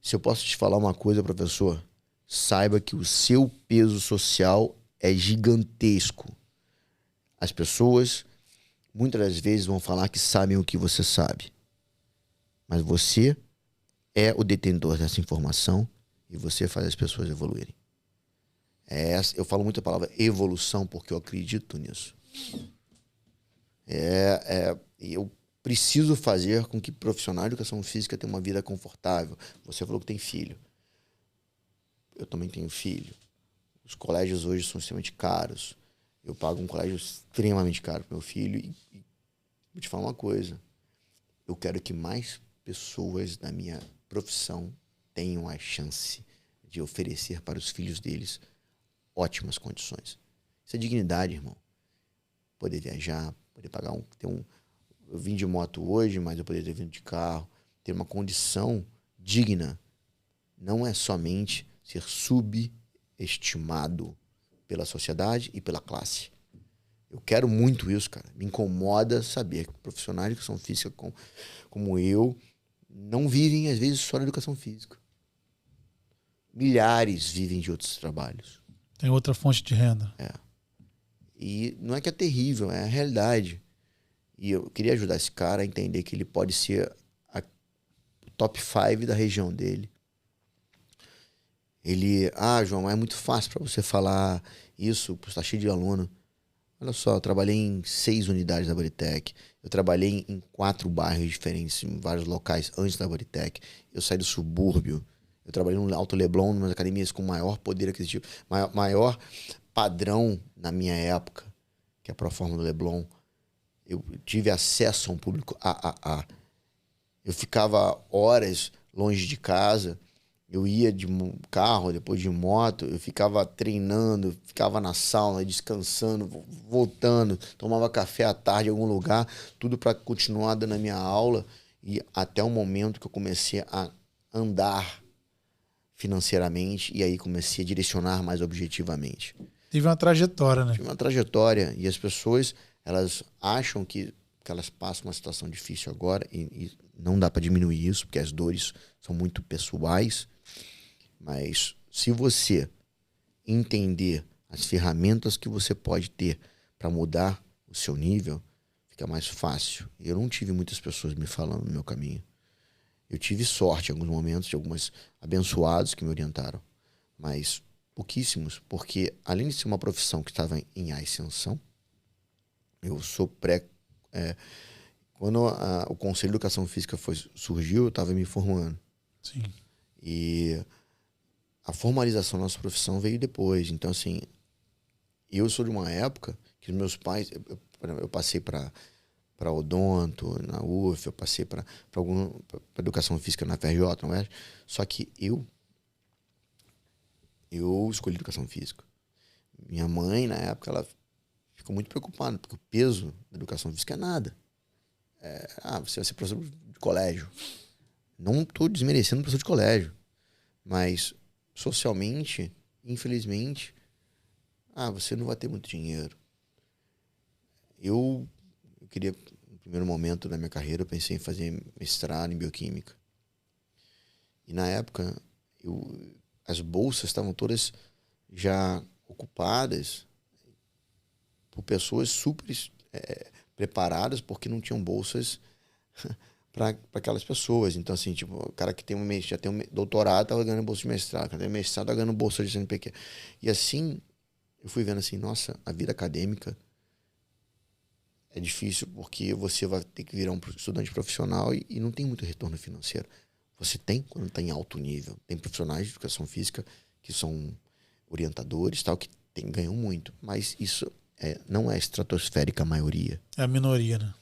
Se eu posso te falar uma coisa, professor, saiba que o seu peso social é gigantesco. As pessoas, muitas das vezes, vão falar que sabem o que você sabe. Mas você é o detentor dessa informação e você faz as pessoas evoluírem. Eu falo muito a palavra evolução porque eu acredito nisso. Eu preciso fazer com que profissional de educação física tenha uma vida confortável. Você falou que tem filho. Eu também tenho filho. Os colégios hoje são extremamente caros. Eu pago um colégio extremamente caro para meu filho. E vou te falar uma coisa. Eu quero que mais pessoas da minha profissão tenham a chance de oferecer para os filhos deles ótimas condições. Isso é dignidade, irmão. Poder viajar, poder pagar eu vim de moto hoje, mas eu poderia ter vindo de carro. Ter uma condição digna. Não é somente ser subestimado pela sociedade e pela classe. Eu quero muito isso, cara. Me incomoda saber que profissionais de educação física como eu não vivem, às vezes, só da educação física. Milhares vivem de outros trabalhos. Tem outra fonte de renda. E não é que é terrível, é a realidade. E eu queria ajudar esse cara a entender que ele pode ser o top 5 da região dele. João, é muito fácil para você falar isso, está cheio de aluno. Olha só, eu trabalhei em 6 unidades da Bodytech. Eu trabalhei em 4 bairros diferentes, em vários locais antes da Bodytech. Eu saí do subúrbio. Eu trabalhei no Alto Leblon, numa academias com maior poder aquisitivo, maior padrão na minha época, que é a Proforma do Leblon. Eu tive acesso a um público AAA. Eu ficava horas longe de casa. Eu ia de carro, depois de moto. Eu ficava treinando, ficava na sauna, descansando, voltando. Tomava café à tarde em algum lugar. Tudo para continuar dando a minha aula. E até o momento que eu comecei a andar financeiramente. E aí comecei a direcionar mais objetivamente. Tive uma trajetória, né? Tive uma trajetória. E as pessoas... elas acham que elas passam uma situação difícil agora e não dá para diminuir isso, porque as dores são muito pessoais. Mas se você entender as ferramentas que você pode ter para mudar o seu nível, fica mais fácil. Eu não tive muitas pessoas me falando no meu caminho. Eu tive sorte em alguns momentos, de alguns abençoados que me orientaram, mas pouquíssimos, porque além de ser uma profissão que estava em ascensão, eu sou quando o Conselho de Educação Física surgiu, eu estava me formando. Sim. E a formalização da nossa profissão veio depois. Então, assim, eu sou de uma época que os meus pais... Eu passei para odonto, na UF, eu passei para educação física na FRJ, não é? Só que eu escolhi educação física. Minha mãe, na época, ela ficou muito preocupado, porque o peso da educação física é nada. Você vai ser professor de colégio. Não estou desmerecendo professor de colégio, mas socialmente, infelizmente, você não vai ter muito dinheiro. Eu queria, no primeiro momento da minha carreira, eu pensei em fazer mestrado em bioquímica. E na época, as bolsas estavam todas já ocupadas por pessoas super preparadas, porque não tinham bolsas para aquelas pessoas. Então, assim, tipo, o cara que já tem um doutorado estava ganhando bolsa de mestrado, o cara que tem mestrado estava ganhando bolsa de CNPq. E assim, eu fui vendo assim, nossa, a vida acadêmica é difícil porque você vai ter que virar um estudante profissional e não tem muito retorno financeiro. Você tem quando está em alto nível. Tem profissionais de educação física que são orientadores, tal, que ganham muito. Mas isso não é estratosférica a maioria. É a minoria, né?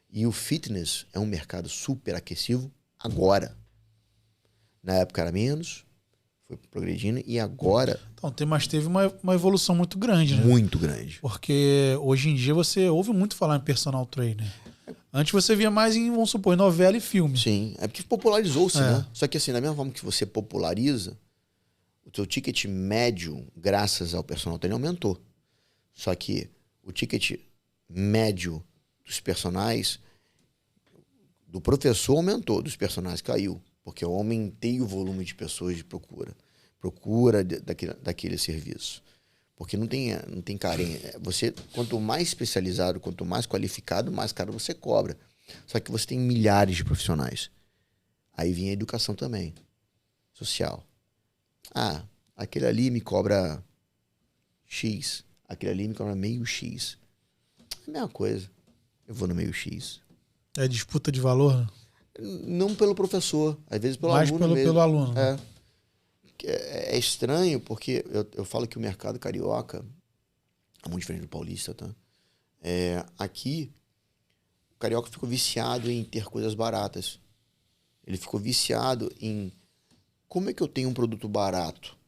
E o fitness é um mercado super aquecido agora. Na época era menos, foi progredindo, e agora... Então, mas teve uma evolução muito grande, né? Muito grande. Porque hoje em dia você ouve muito falar em personal trainer. Antes você via mais em, vamos supor, novela e filme. Sim, é porque popularizou-se, né? Só que assim, da mesma forma que você populariza, o teu ticket médio, graças ao personal trainer, aumentou. Só que o ticket médio dos personagens, do professor aumentou, dos personagens caiu. Porque eu aumentei o volume de pessoas de procura daquele serviço. Porque não tem carência. Você, quanto mais especializado, quanto mais qualificado, mais caro você cobra. Só que você tem milhares de profissionais. Aí vem a educação também, social. Ah, aquele ali me cobra X, aquele ali me cobra meio X. É a mesma coisa. Eu vou no meio X. É disputa de valor, né? Não pelo professor, às vezes pelo mais aluno mesmo. pelo aluno. Né? É estranho, porque eu falo que o mercado carioca é muito diferente do paulista, tá? Aqui, o carioca ficou viciado em ter coisas baratas. Ele ficou viciado em como é que eu tenho um produto barato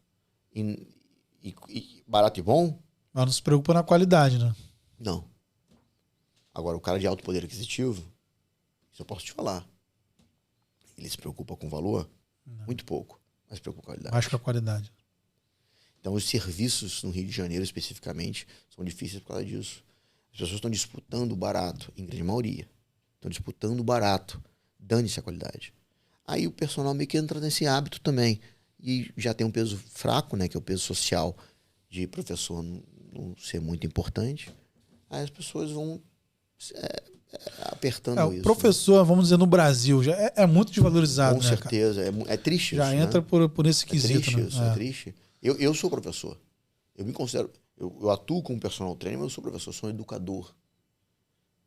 e barato e bom? Mas não se preocupa na qualidade, né? Não. Agora, o cara de alto poder aquisitivo, isso eu posso te falar. Ele se preocupa com valor? Não. Muito pouco. Mas se preocupa com a qualidade. Mais com a qualidade. Então, os serviços no Rio de Janeiro, especificamente, são difíceis por causa disso. As pessoas estão disputando o barato, em grande maioria. Estão disputando o barato. Dane-se a qualidade. Aí o personal meio que entra nesse hábito também. E já tem um peso fraco, né? Que é o peso social de professor não ser muito importante. Aí as pessoas vão apertando isso. O professor, né? Vamos dizer, no Brasil, já é muito desvalorizado. Com certeza. É triste já isso, entra, né? por esse quesito. Triste, né? Isso, é triste. Eu sou professor. Eu me considero... Eu atuo como personal trainer, mas eu sou professor. Eu sou um educador.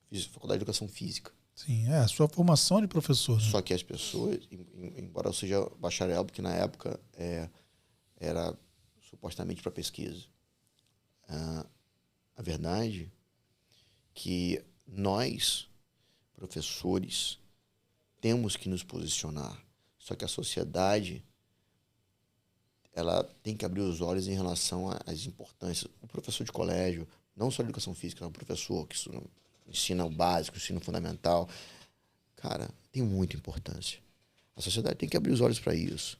Fiz faculdade de educação física. Sim, a sua formação de professor. Né? Só que as pessoas, embora eu seja bacharel, porque na época era supostamente para pesquisa. A verdade é que nós, professores, temos que nos posicionar. Só que a sociedade, ela tem que abrir os olhos em relação às importâncias. O professor de colégio, não só de educação física, o professor que ensina o básico, ensina o fundamental, cara, tem muita importância. A sociedade tem que abrir os olhos para isso.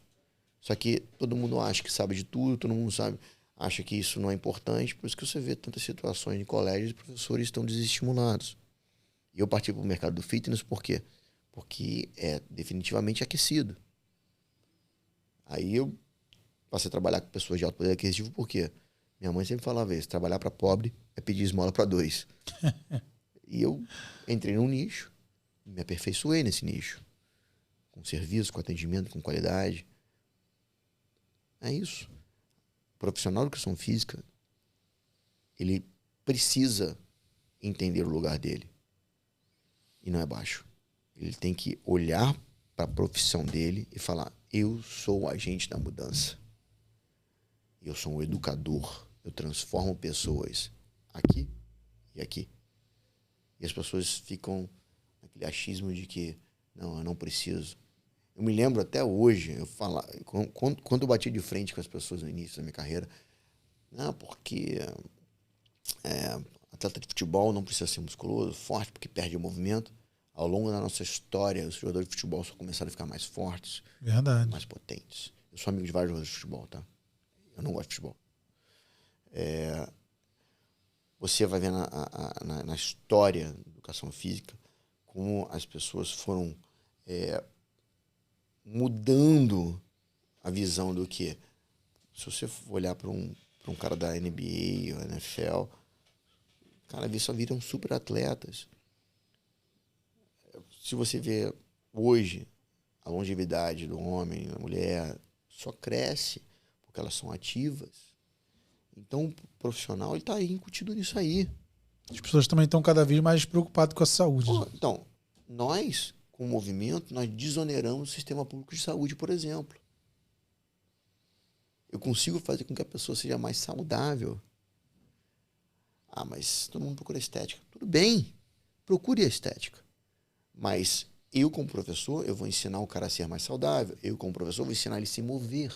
Só que todo mundo acha que sabe de tudo, todo mundo acha que isso não é importante, por isso que você vê tantas situações em colégios e professores estão desestimulados. E eu parti para o mercado do fitness por quê? Porque é definitivamente aquecido. Aí eu passei a trabalhar com pessoas de alto poder aquisitivo por quê? Minha mãe sempre falava isso, trabalhar para pobre é pedir esmola para dois. E eu entrei num nicho, me aperfeiçoei nesse nicho. Com serviço, com atendimento, com qualidade. É isso. O profissional de educação física, ele precisa entender o lugar dele. E não é baixo. Ele tem que olhar para a profissão dele e falar, eu sou o agente da mudança. Eu sou um educador. Eu transformo pessoas aqui e aqui. E as pessoas ficam naquele achismo de que, não, eu não preciso. Eu me lembro até hoje, quando eu bati de frente com as pessoas no início da minha carreira, porque atleta de futebol não precisa ser musculoso, forte, porque perde o movimento. Ao longo da nossa história, os jogadores de futebol só começaram a ficar mais fortes, verdade, mais potentes. Eu sou amigo de vários jogadores de futebol, tá? Eu não gosto de futebol. Você vai ver na história da educação física como as pessoas foram mudando a visão do que, se você for olhar para um cara da NBA ou NFL, cara, só viram super atletas. Se você vê hoje a longevidade do homem, da mulher, só cresce porque elas são ativas. Então, o profissional está aí incutido nisso aí. As pessoas também estão cada vez mais preocupadas com a saúde. Então, nós, com o movimento, nós desoneramos o sistema público de saúde, por exemplo. Eu consigo fazer com que a pessoa seja mais saudável. Mas todo mundo procura estética. Tudo bem, procure a estética. Mas Eu, como professor, eu vou ensinar o cara a ser mais saudável. Eu, como professor, vou ensinar ele a se mover.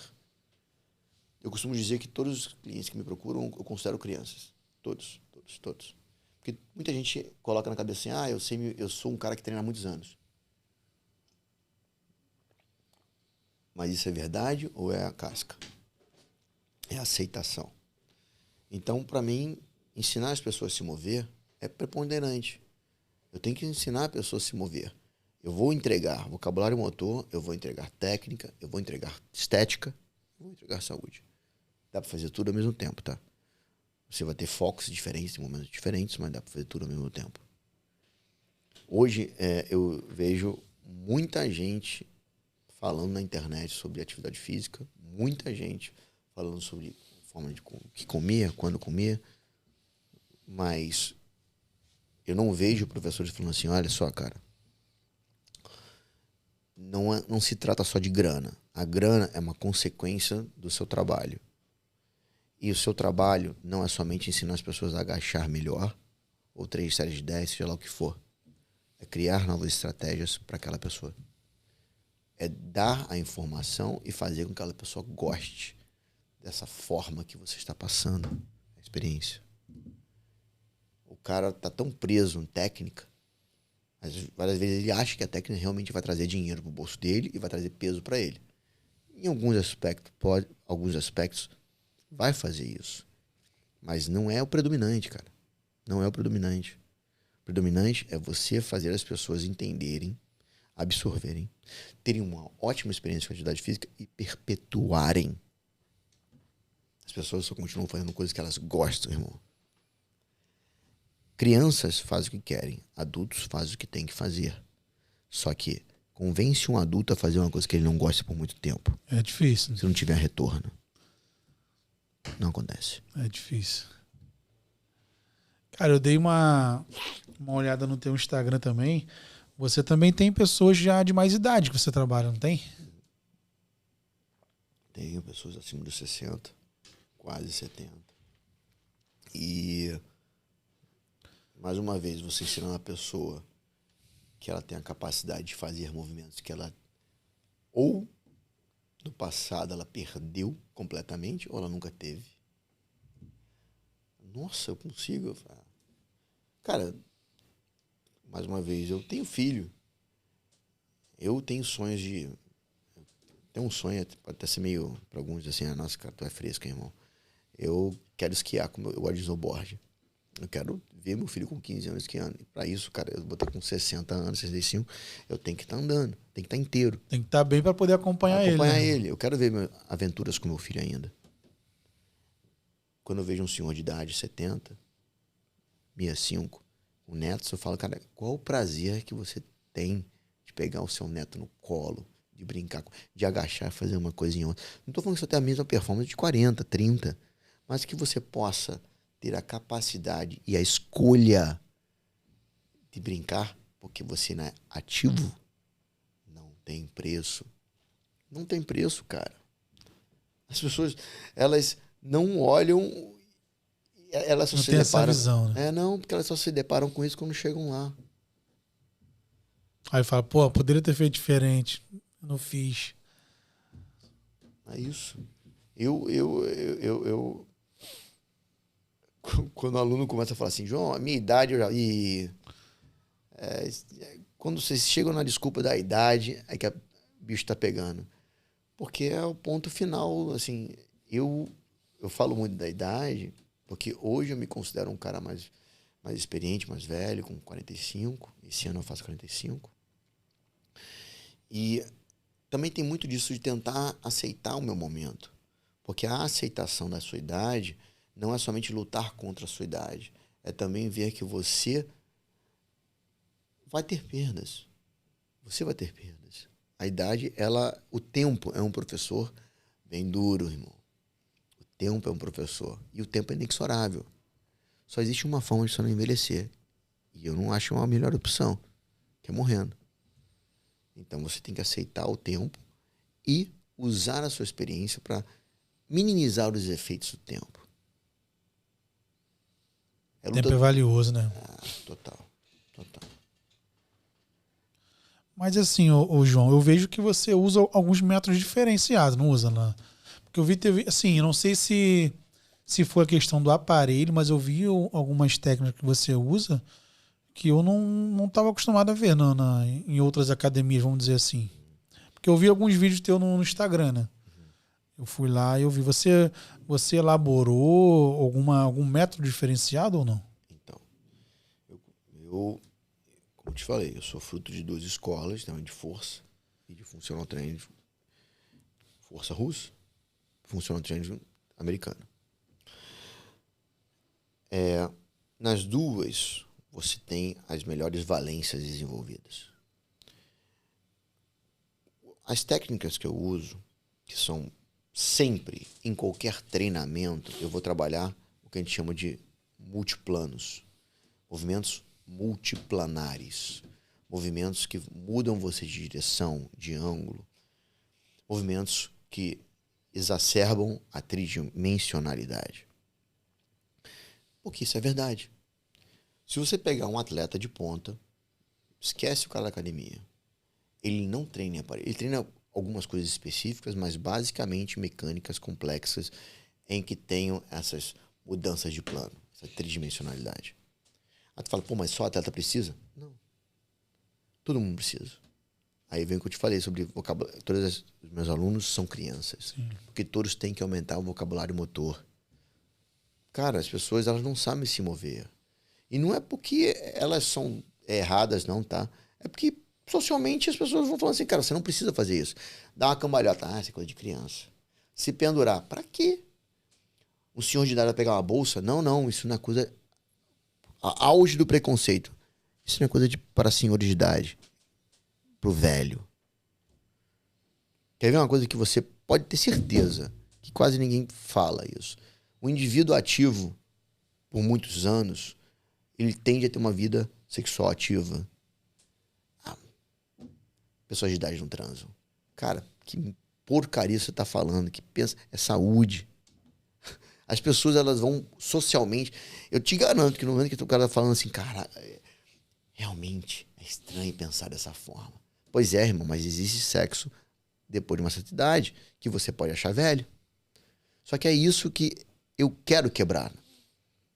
Eu costumo dizer que todos os clientes que me procuram, eu considero crianças. Todos, todos, todos. Porque muita gente coloca na cabeça assim, eu sou um cara que treina há muitos anos. Mas isso é verdade ou é a casca? É a aceitação. Então, para mim, ensinar as pessoas a se mover é preponderante. Eu tenho que ensinar a pessoa a se mover. Eu vou entregar vocabulário motor, eu vou entregar técnica, eu vou entregar estética, eu vou entregar saúde. Dá para fazer tudo ao mesmo tempo, tá? Você vai ter focos diferentes, em momentos diferentes, mas dá para fazer tudo ao mesmo tempo. Hoje, eu vejo muita gente falando na internet sobre atividade física, muita gente falando sobre a forma de que comia, quando comia, mas eu não vejo professores falando assim, olha só, cara, não se trata só de grana. A grana é uma consequência do seu trabalho. E o seu trabalho não é somente ensinar as pessoas a agachar melhor, ou 3 séries de 10, seja lá o que for. É criar novas estratégias para aquela pessoa. É dar a informação e fazer com que aquela pessoa goste dessa forma que você está passando a experiência. O cara está tão preso em técnica, várias vezes ele acha que a técnica realmente vai trazer dinheiro para o bolso dele e vai trazer peso para ele. Em alguns aspectos vai fazer isso. Mas não é o predominante, cara. Não é o predominante. O predominante é você fazer as pessoas entenderem, absorverem, terem uma ótima experiência com a atividade física e perpetuarem. As pessoas só continuam fazendo coisas que elas gostam, irmão. Crianças fazem o que querem, adultos fazem o que têm que fazer. Só que convence um adulto a fazer uma coisa que ele não gosta por muito tempo. É difícil. Se não tiver retorno, não acontece. É difícil. Cara, eu dei uma olhada no teu Instagram também. Você também tem pessoas já de mais idade que você trabalha, não tem? Tenho pessoas acima dos 60, quase 70. E, mais uma vez, você ensinando a pessoa que ela tem a capacidade de fazer movimentos que ela, ou no passado, ela perdeu completamente, ou ela nunca teve. Nossa, eu consigo. Cara, mais uma vez, eu tenho filho. Eu tenho sonhos de... Tenho um sonho, pode até ser meio, para alguns, assim, nossa, cara, tu é fresco, irmão. Eu quero esquiar, como eu gosto de snowboard. Eu quero ver meu filho com 15 anos esquiando. E pra isso, cara, eu vou estar com 60 anos, 65, eu tenho que estar andando, tem que estar inteiro. Tem que estar bem para poder acompanhar ele. Acompanhar né? ele. Eu quero ver aventuras com meu filho ainda. Quando eu vejo um senhor de idade, 70, 65, um neto, eu falo, cara, qual o prazer que você tem de pegar o seu neto no colo, de brincar, de agachar, fazer uma coisinha. Não estou falando que você tem a mesma performance de 40, 30, mas que você possa ter a capacidade e a escolha de brincar, porque você não é ativo, não tem preço. Não tem preço, cara. As pessoas, elas não olham, elas só Não se tem essa deparam. visão, né? Não, porque elas só se deparam com isso quando chegam lá. Aí fala, pô, poderia ter feito diferente. Eu não fiz. É isso. Quando o aluno começa a falar assim, João, a minha idade eu já. Quando vocês chegam na desculpa da idade, é que o bicho tá pegando. Porque é o ponto final, assim. Eu falo muito da idade, porque hoje eu me considero um cara mais experiente, mais velho, com 45. Esse ano eu faço 45. E também tem muito disso de tentar aceitar o meu momento. Porque a aceitação da sua idade não é somente lutar contra a sua idade. É também ver que você vai ter perdas. Você vai ter perdas. A idade, o tempo é um professor bem duro, irmão. O tempo é um professor. E o tempo é inexorável. Só existe uma forma de você não envelhecer. E eu não acho uma melhor opção, que é morrendo. Então você tem que aceitar o tempo e usar a sua experiência para minimizar os efeitos do tempo. O tempo é valioso, né? Total. Mas assim, ô João, eu vejo que você usa alguns métodos diferenciados, não usa, né? Porque eu vi, assim, eu não sei se foi a questão do aparelho, mas eu vi algumas técnicas que você usa que eu não estava acostumado a ver em outras academias, vamos dizer assim. Porque eu vi alguns vídeos teus no Instagram, né? Eu fui lá e eu vi. Você elaborou algum método diferenciado ou não? Então, eu, como te falei, eu sou fruto de duas escolas, também de força e de funcional training, força russa, funcional training americano. Nas duas, você tem as melhores valências desenvolvidas. As técnicas que eu uso, que são sempre, em qualquer treinamento, eu vou trabalhar o que a gente chama de multiplanos. Movimentos multiplanares. Movimentos que mudam você de direção, de ângulo. Movimentos que exacerbam a tridimensionalidade. Porque isso é verdade. Se você pegar um atleta de ponta, esquece o cara da academia. Ele não treina em aparelho. Ele treina algumas coisas específicas, mas basicamente mecânicas complexas em que tenham essas mudanças de plano, essa tridimensionalidade. Aí tu fala, pô, mas só o atleta precisa? Não. Todo mundo precisa. Aí vem o que eu te falei sobre vocabulário. Todos os meus alunos são crianças. Sim. Porque todos têm que aumentar o vocabulário motor. Cara, as pessoas elas não sabem se mover. E não é porque elas são erradas, não, tá? É porque socialmente as pessoas vão falando assim, cara, você não precisa fazer isso. Dar uma cambalhota, isso é coisa de criança. Se pendurar, pra quê? O senhor de idade vai pegar uma bolsa? Não, isso não é coisa... A auge do preconceito. Isso não é coisa para senhores de idade. Pro velho. Quer ver uma coisa que você pode ter certeza que quase ninguém fala isso. O indivíduo ativo, por muitos anos, ele tende a ter uma vida sexual ativa. Pessoas de idade não transam. Cara, que porcaria você tá falando? Que pensa... É saúde. As pessoas, elas vão socialmente... Eu te garanto que no momento que o cara tá falando assim, cara, realmente é estranho pensar dessa forma. Pois é, irmão, mas existe sexo depois de uma certa idade que você pode achar velho. Só que é isso que eu quero quebrar.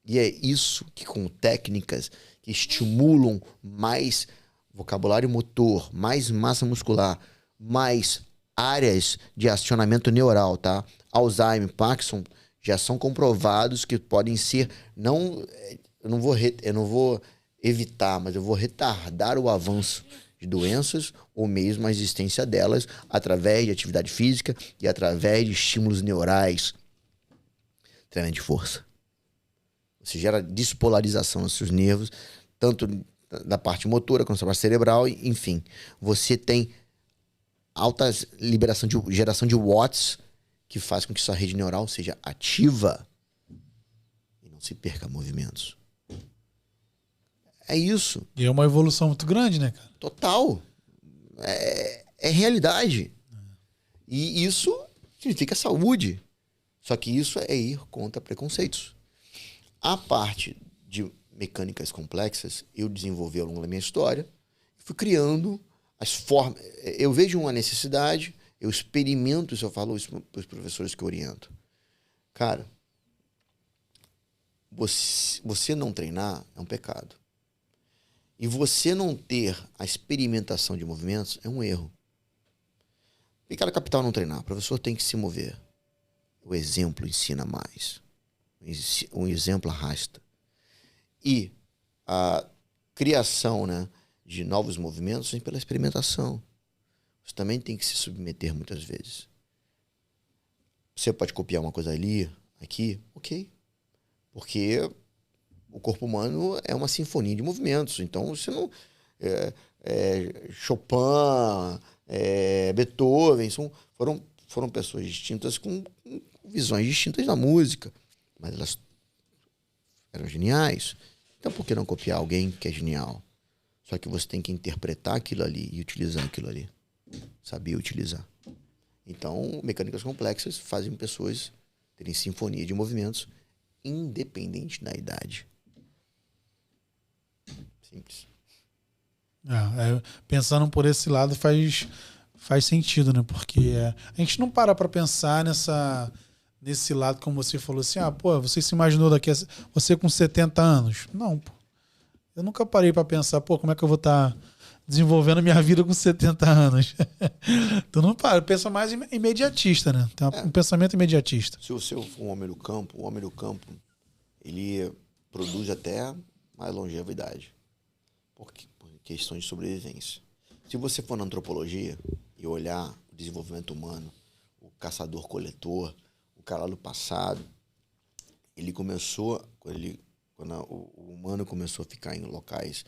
E é isso que com técnicas que estimulam mais vocabulário motor, mais massa muscular, mais áreas de acionamento neural, tá? Alzheimer, Parkinson, já são comprovados que podem ser, eu não vou evitar, mas eu vou retardar o avanço de doenças ou mesmo a existência delas através de atividade física e através de estímulos neurais. Treinamento de força. Você gera despolarização nos seus nervos, tanto da parte motora quanto da parte cerebral, enfim. Você tem alta geração de watts que faz com que sua rede neural seja ativa e não se perca movimentos. É isso. E é uma evolução muito grande, né, cara? Total. É realidade. E isso significa saúde. Só que isso é ir contra preconceitos. A parte de mecânicas complexas, eu desenvolvi ao longo da minha história, fui criando as formas. Eu vejo uma necessidade, eu experimento isso, eu falo isso para os professores que eu oriento. Cara, você não treinar é um pecado. E você não ter a experimentação de movimentos é um erro. Picada capital não treinar, o professor tem que se mover. O exemplo ensina mais. Um exemplo arrasta. E a criação, né, de novos movimentos vem pela experimentação. Você também tem que se submeter muitas vezes. Você pode copiar uma coisa ali, aqui, ok. Porque o corpo humano é uma sinfonia de movimentos. Então você não... Chopin, Beethoven, foram pessoas distintas com visões distintas da música. Mas elas eram geniais. Então por que não copiar alguém que é genial? Só que você tem que interpretar aquilo ali e utilizar aquilo ali. Saber utilizar. Então, mecânicas complexas fazem pessoas terem sinfonia de movimentos independente da idade. Simples. Pensando por esse lado faz sentido, né? Porque a gente não para pensar nesse lado, como você falou assim, pô, você se imaginou você com 70 anos? Não, pô. Eu nunca parei para pensar, pô, como é que eu vou estar desenvolvendo minha vida com 70 anos? Tu não para, pensa mais imediatista, né? Tem um pensamento imediatista. Se você for um homem do campo, ele produz até mais longevidade. Por questões de sobrevivência. Se você for na antropologia e olhar o desenvolvimento humano, o caçador-coletor, o cara lá do passado, ele começou, quando o humano começou a ficar em locais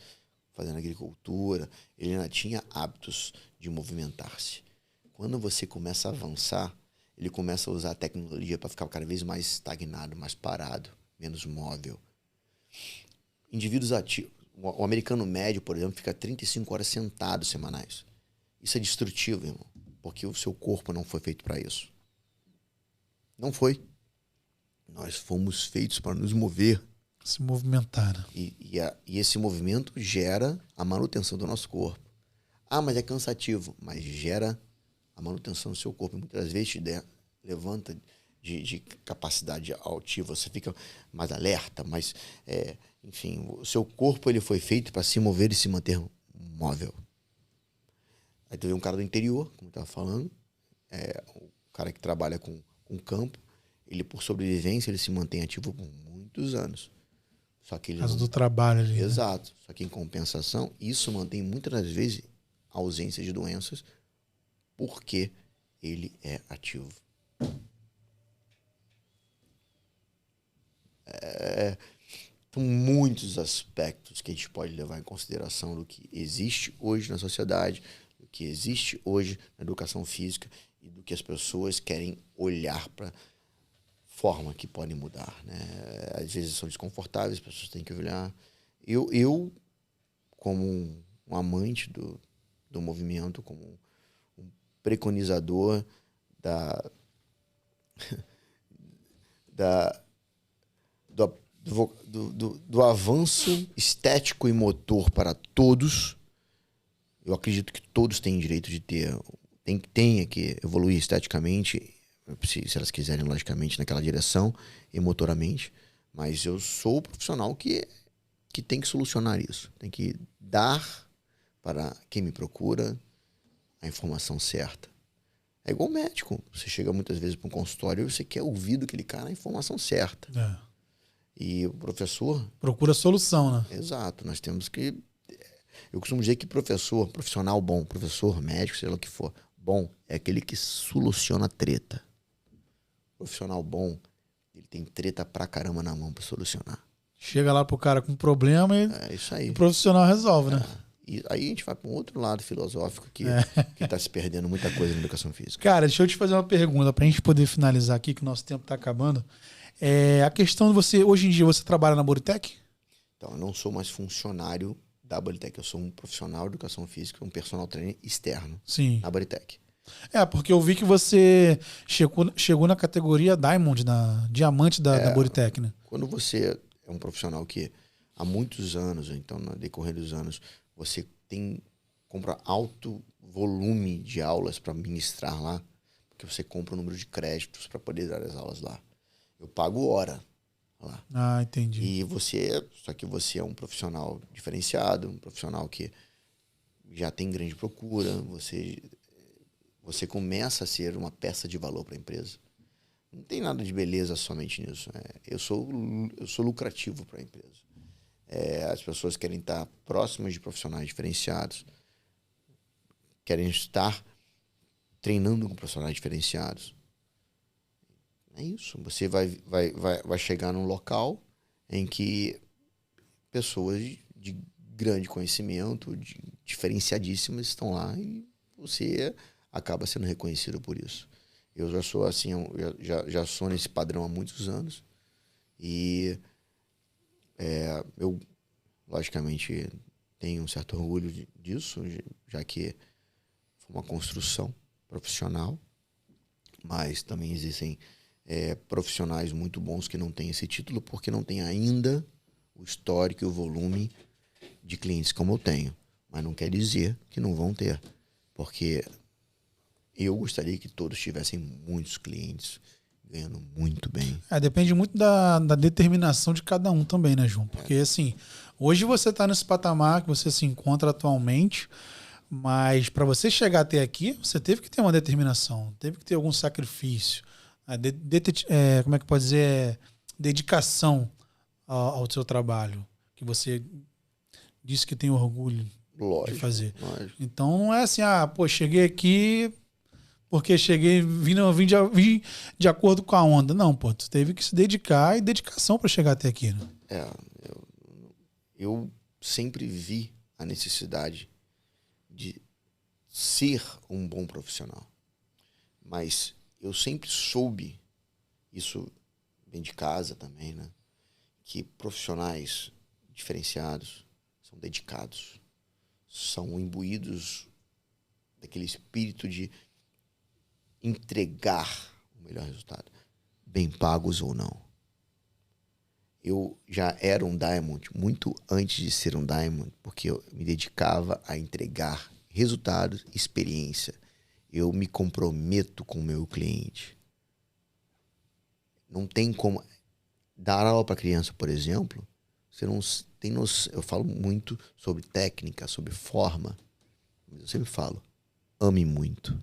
fazendo agricultura, ele ainda tinha hábitos de movimentar-se. Quando você começa a avançar, ele começa a usar a tecnologia para ficar cada vez mais estagnado, mais parado, menos móvel. Indivíduos ativos. O americano médio, por exemplo, fica 35 horas sentado semanais. Isso é destrutivo, irmão. Porque o seu corpo não foi feito para isso. Não foi. Nós fomos feitos para nos mover. Se movimentar. Né? E esse movimento gera a manutenção do nosso corpo. Mas é cansativo. Mas gera a manutenção do seu corpo. E muitas vezes te levanta de capacidade altiva. Você fica mais alerta, mais... enfim, o seu corpo ele foi feito para se mover e se manter móvel. Aí tu vê um cara do interior, como eu estava falando, o cara que trabalha com campo, ele por sobrevivência ele se mantém ativo por muitos anos. Só que ele por causa do trabalho ali. Exato. Né? Só que em compensação, isso mantém muitas das vezes a ausência de doenças porque ele é ativo. São muitos aspectos que a gente pode levar em consideração do que existe hoje na sociedade, do que existe hoje na educação física e do que as pessoas querem olhar para forma que podem mudar. Né? Às vezes são desconfortáveis, as pessoas têm que olhar. Eu como um amante do movimento, como um preconizador do avanço estético e motor para todos. Eu acredito que todos têm direito de tem que evoluir esteticamente, se elas quiserem, logicamente, naquela direção, e motoramente. Mas eu sou o profissional que tem que solucionar isso. Tem que dar para quem me procura a informação certa. É igual médico. Você chega muitas vezes para um consultório e você quer ouvir do aquele cara a informação certa. E o professor... procura solução, né? Exato. Nós temos que... Eu costumo dizer que profissional bom, professor, médico, seja lá o que for, bom, é aquele que soluciona treta. Profissional bom, ele tem treta pra caramba na mão pra solucionar. Chega lá pro cara com problema e, isso aí. O profissional resolve, né? E aí a gente vai para um outro lado filosófico que tá se perdendo muita coisa na educação física. Cara, deixa eu te fazer uma pergunta pra gente poder finalizar aqui, que o nosso tempo tá acabando. A questão de você, hoje em dia, você trabalha na Bodytech? Então, eu não sou mais funcionário da Bodytech, eu sou um profissional de educação física, um personal trainer externo. Sim. Na Bodytech. Porque eu vi que você chegou na categoria Diamond, na diamante da Bodytech, né? Quando você é um profissional que há muitos anos, então no decorrer dos anos, você compra alto volume de aulas para ministrar lá, porque você compra o número de créditos para poder dar as aulas lá. Eu pago hora lá. Entendi. Só que você é um profissional diferenciado, um profissional que já tem grande procura, você começa a ser uma peça de valor para a empresa. Não tem nada de beleza somente nisso. Eu sou lucrativo para a empresa. As pessoas querem estar próximas de profissionais diferenciados, querem estar treinando com profissionais diferenciados. É isso. Você vai chegar num local em que pessoas de grande conhecimento, diferenciadíssimas, estão lá e você acaba sendo reconhecido por isso. Eu já sou assim, já sou nesse padrão há muitos anos e eu, logicamente, tenho um certo orgulho disso, já que foi uma construção profissional, mas também existem profissionais muito bons que não têm esse título porque não têm ainda o histórico e o volume de clientes como eu tenho. Mas não quer dizer que não vão ter. Porque eu gostaria que todos tivessem muitos clientes ganhando muito bem. Depende muito da determinação de cada um também, né, João? Porque, assim, hoje você está nesse patamar que você se encontra atualmente, mas para você chegar até aqui, você teve que ter uma determinação, teve que ter algum sacrifício. Como é que pode dizer? Dedicação ao seu trabalho, que você disse que tem orgulho de fazer. Lógico. Então não é assim, cheguei aqui porque vim de acordo com a onda. Não, pô, tu teve que se dedicar e dedicação para chegar até aqui, né? Eu sempre vi a necessidade de ser um bom profissional. Mas eu sempre soube, isso vem de casa também, né? Que profissionais diferenciados são dedicados, são imbuídos daquele espírito de entregar o melhor resultado, bem pagos ou não. Eu já era um Diamond muito antes de ser um Diamond, porque eu me dedicava a entregar resultados, experiência. Eu me comprometo com o meu cliente. Não tem como dar aula para criança, por exemplo. Você não tem noção. Eu falo muito sobre técnica, sobre forma. Eu sempre falo, ame muito.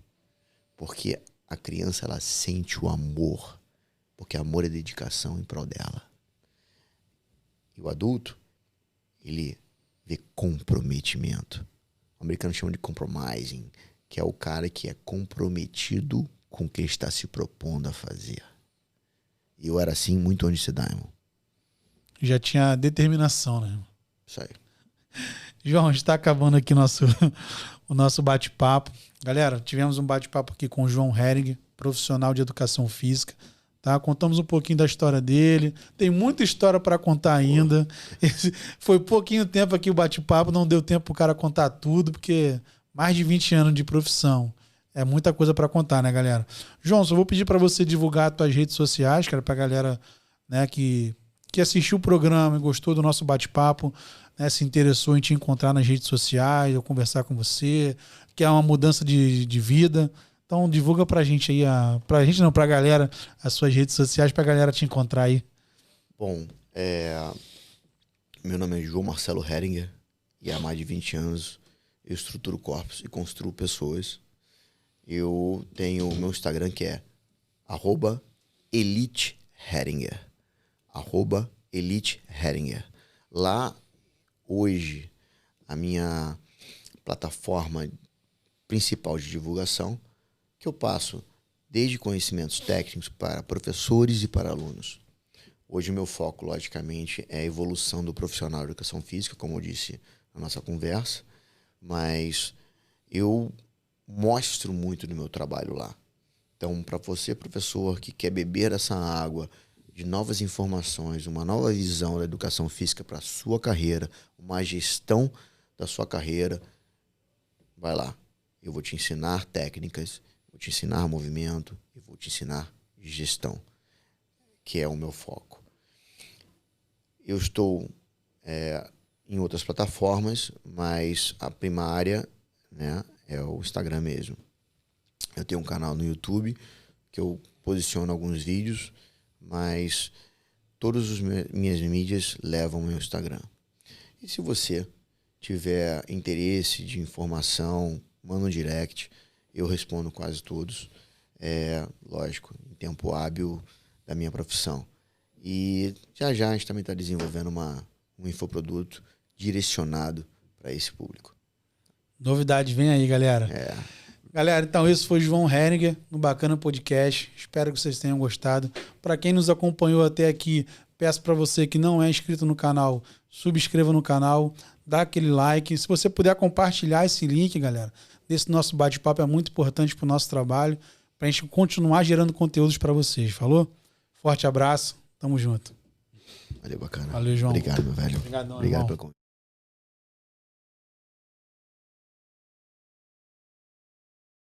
Porque a criança, ela sente o amor. Porque amor é dedicação em prol dela. E o adulto, ele vê comprometimento. O americano chama de compromising, que é o cara que é comprometido com o que ele está se propondo a fazer. E eu era assim muito antes de ser Diamond. Já tinha determinação, né? Isso aí. João, a gente está acabando aqui o nosso bate-papo. Galera, tivemos um bate-papo aqui com o João Hering, profissional de educação física. Tá? Contamos um pouquinho da história dele. Tem muita história para contar ainda. Foi pouquinho tempo aqui o bate-papo, não deu tempo pro cara contar tudo, porque mais de 20 anos de profissão. É muita coisa para contar, né, galera? João, só vou pedir para você divulgar as tuas redes sociais, cara, pra galera, né, que assistiu o programa e gostou do nosso bate-papo, né, se interessou em te encontrar nas redes sociais, ou conversar com você, que é uma mudança de vida. Então divulga pra gente aí, pra galera, as suas redes sociais, pra galera te encontrar aí. Bom, meu nome é João Marcelo Heringer e há mais de 20 anos eu estruturo corpos e construo pessoas. Eu tenho o meu Instagram que é @EliteHeringer. @EliteHeringer. Lá, hoje, a minha plataforma principal de divulgação, que eu passo desde conhecimentos técnicos para professores e para alunos. Hoje o meu foco, logicamente, é a evolução do profissional de educação física, como eu disse na nossa conversa, mas eu mostro muito do meu trabalho lá. Então, para você, professor, que quer beber essa água de novas informações, uma nova visão da educação física para a sua carreira, uma gestão da sua carreira, vai lá. Eu vou te ensinar técnicas, vou te ensinar movimento e vou te ensinar gestão, que é o meu foco. Eu estou em outras plataformas, mas a primária, né, é o Instagram mesmo. Eu tenho um canal no YouTube que eu posiciono alguns vídeos, mas todas as minhas mídias levam ao meu Instagram. E se você tiver interesse de informação, manda um direct, eu respondo quase todos. Lógico, em tempo hábil da minha profissão. E já a gente também está desenvolvendo um infoproduto direcionado para esse público. Novidade vem aí, galera. Galera, então esse foi João Heringer no Bacana Podcast. Espero que vocês tenham gostado. Para quem nos acompanhou até aqui, peço para você que não é inscrito no canal, subscreva no canal, dá aquele like. Se você puder compartilhar esse link, galera, desse nosso bate-papo, é muito importante para o nosso trabalho, para a gente continuar gerando conteúdos para vocês. Falou? Forte abraço. Tamo junto. Valeu, bacana. Valeu, João. Obrigado, meu velho. Obrigadão, Obrigado irmão. pelo convite.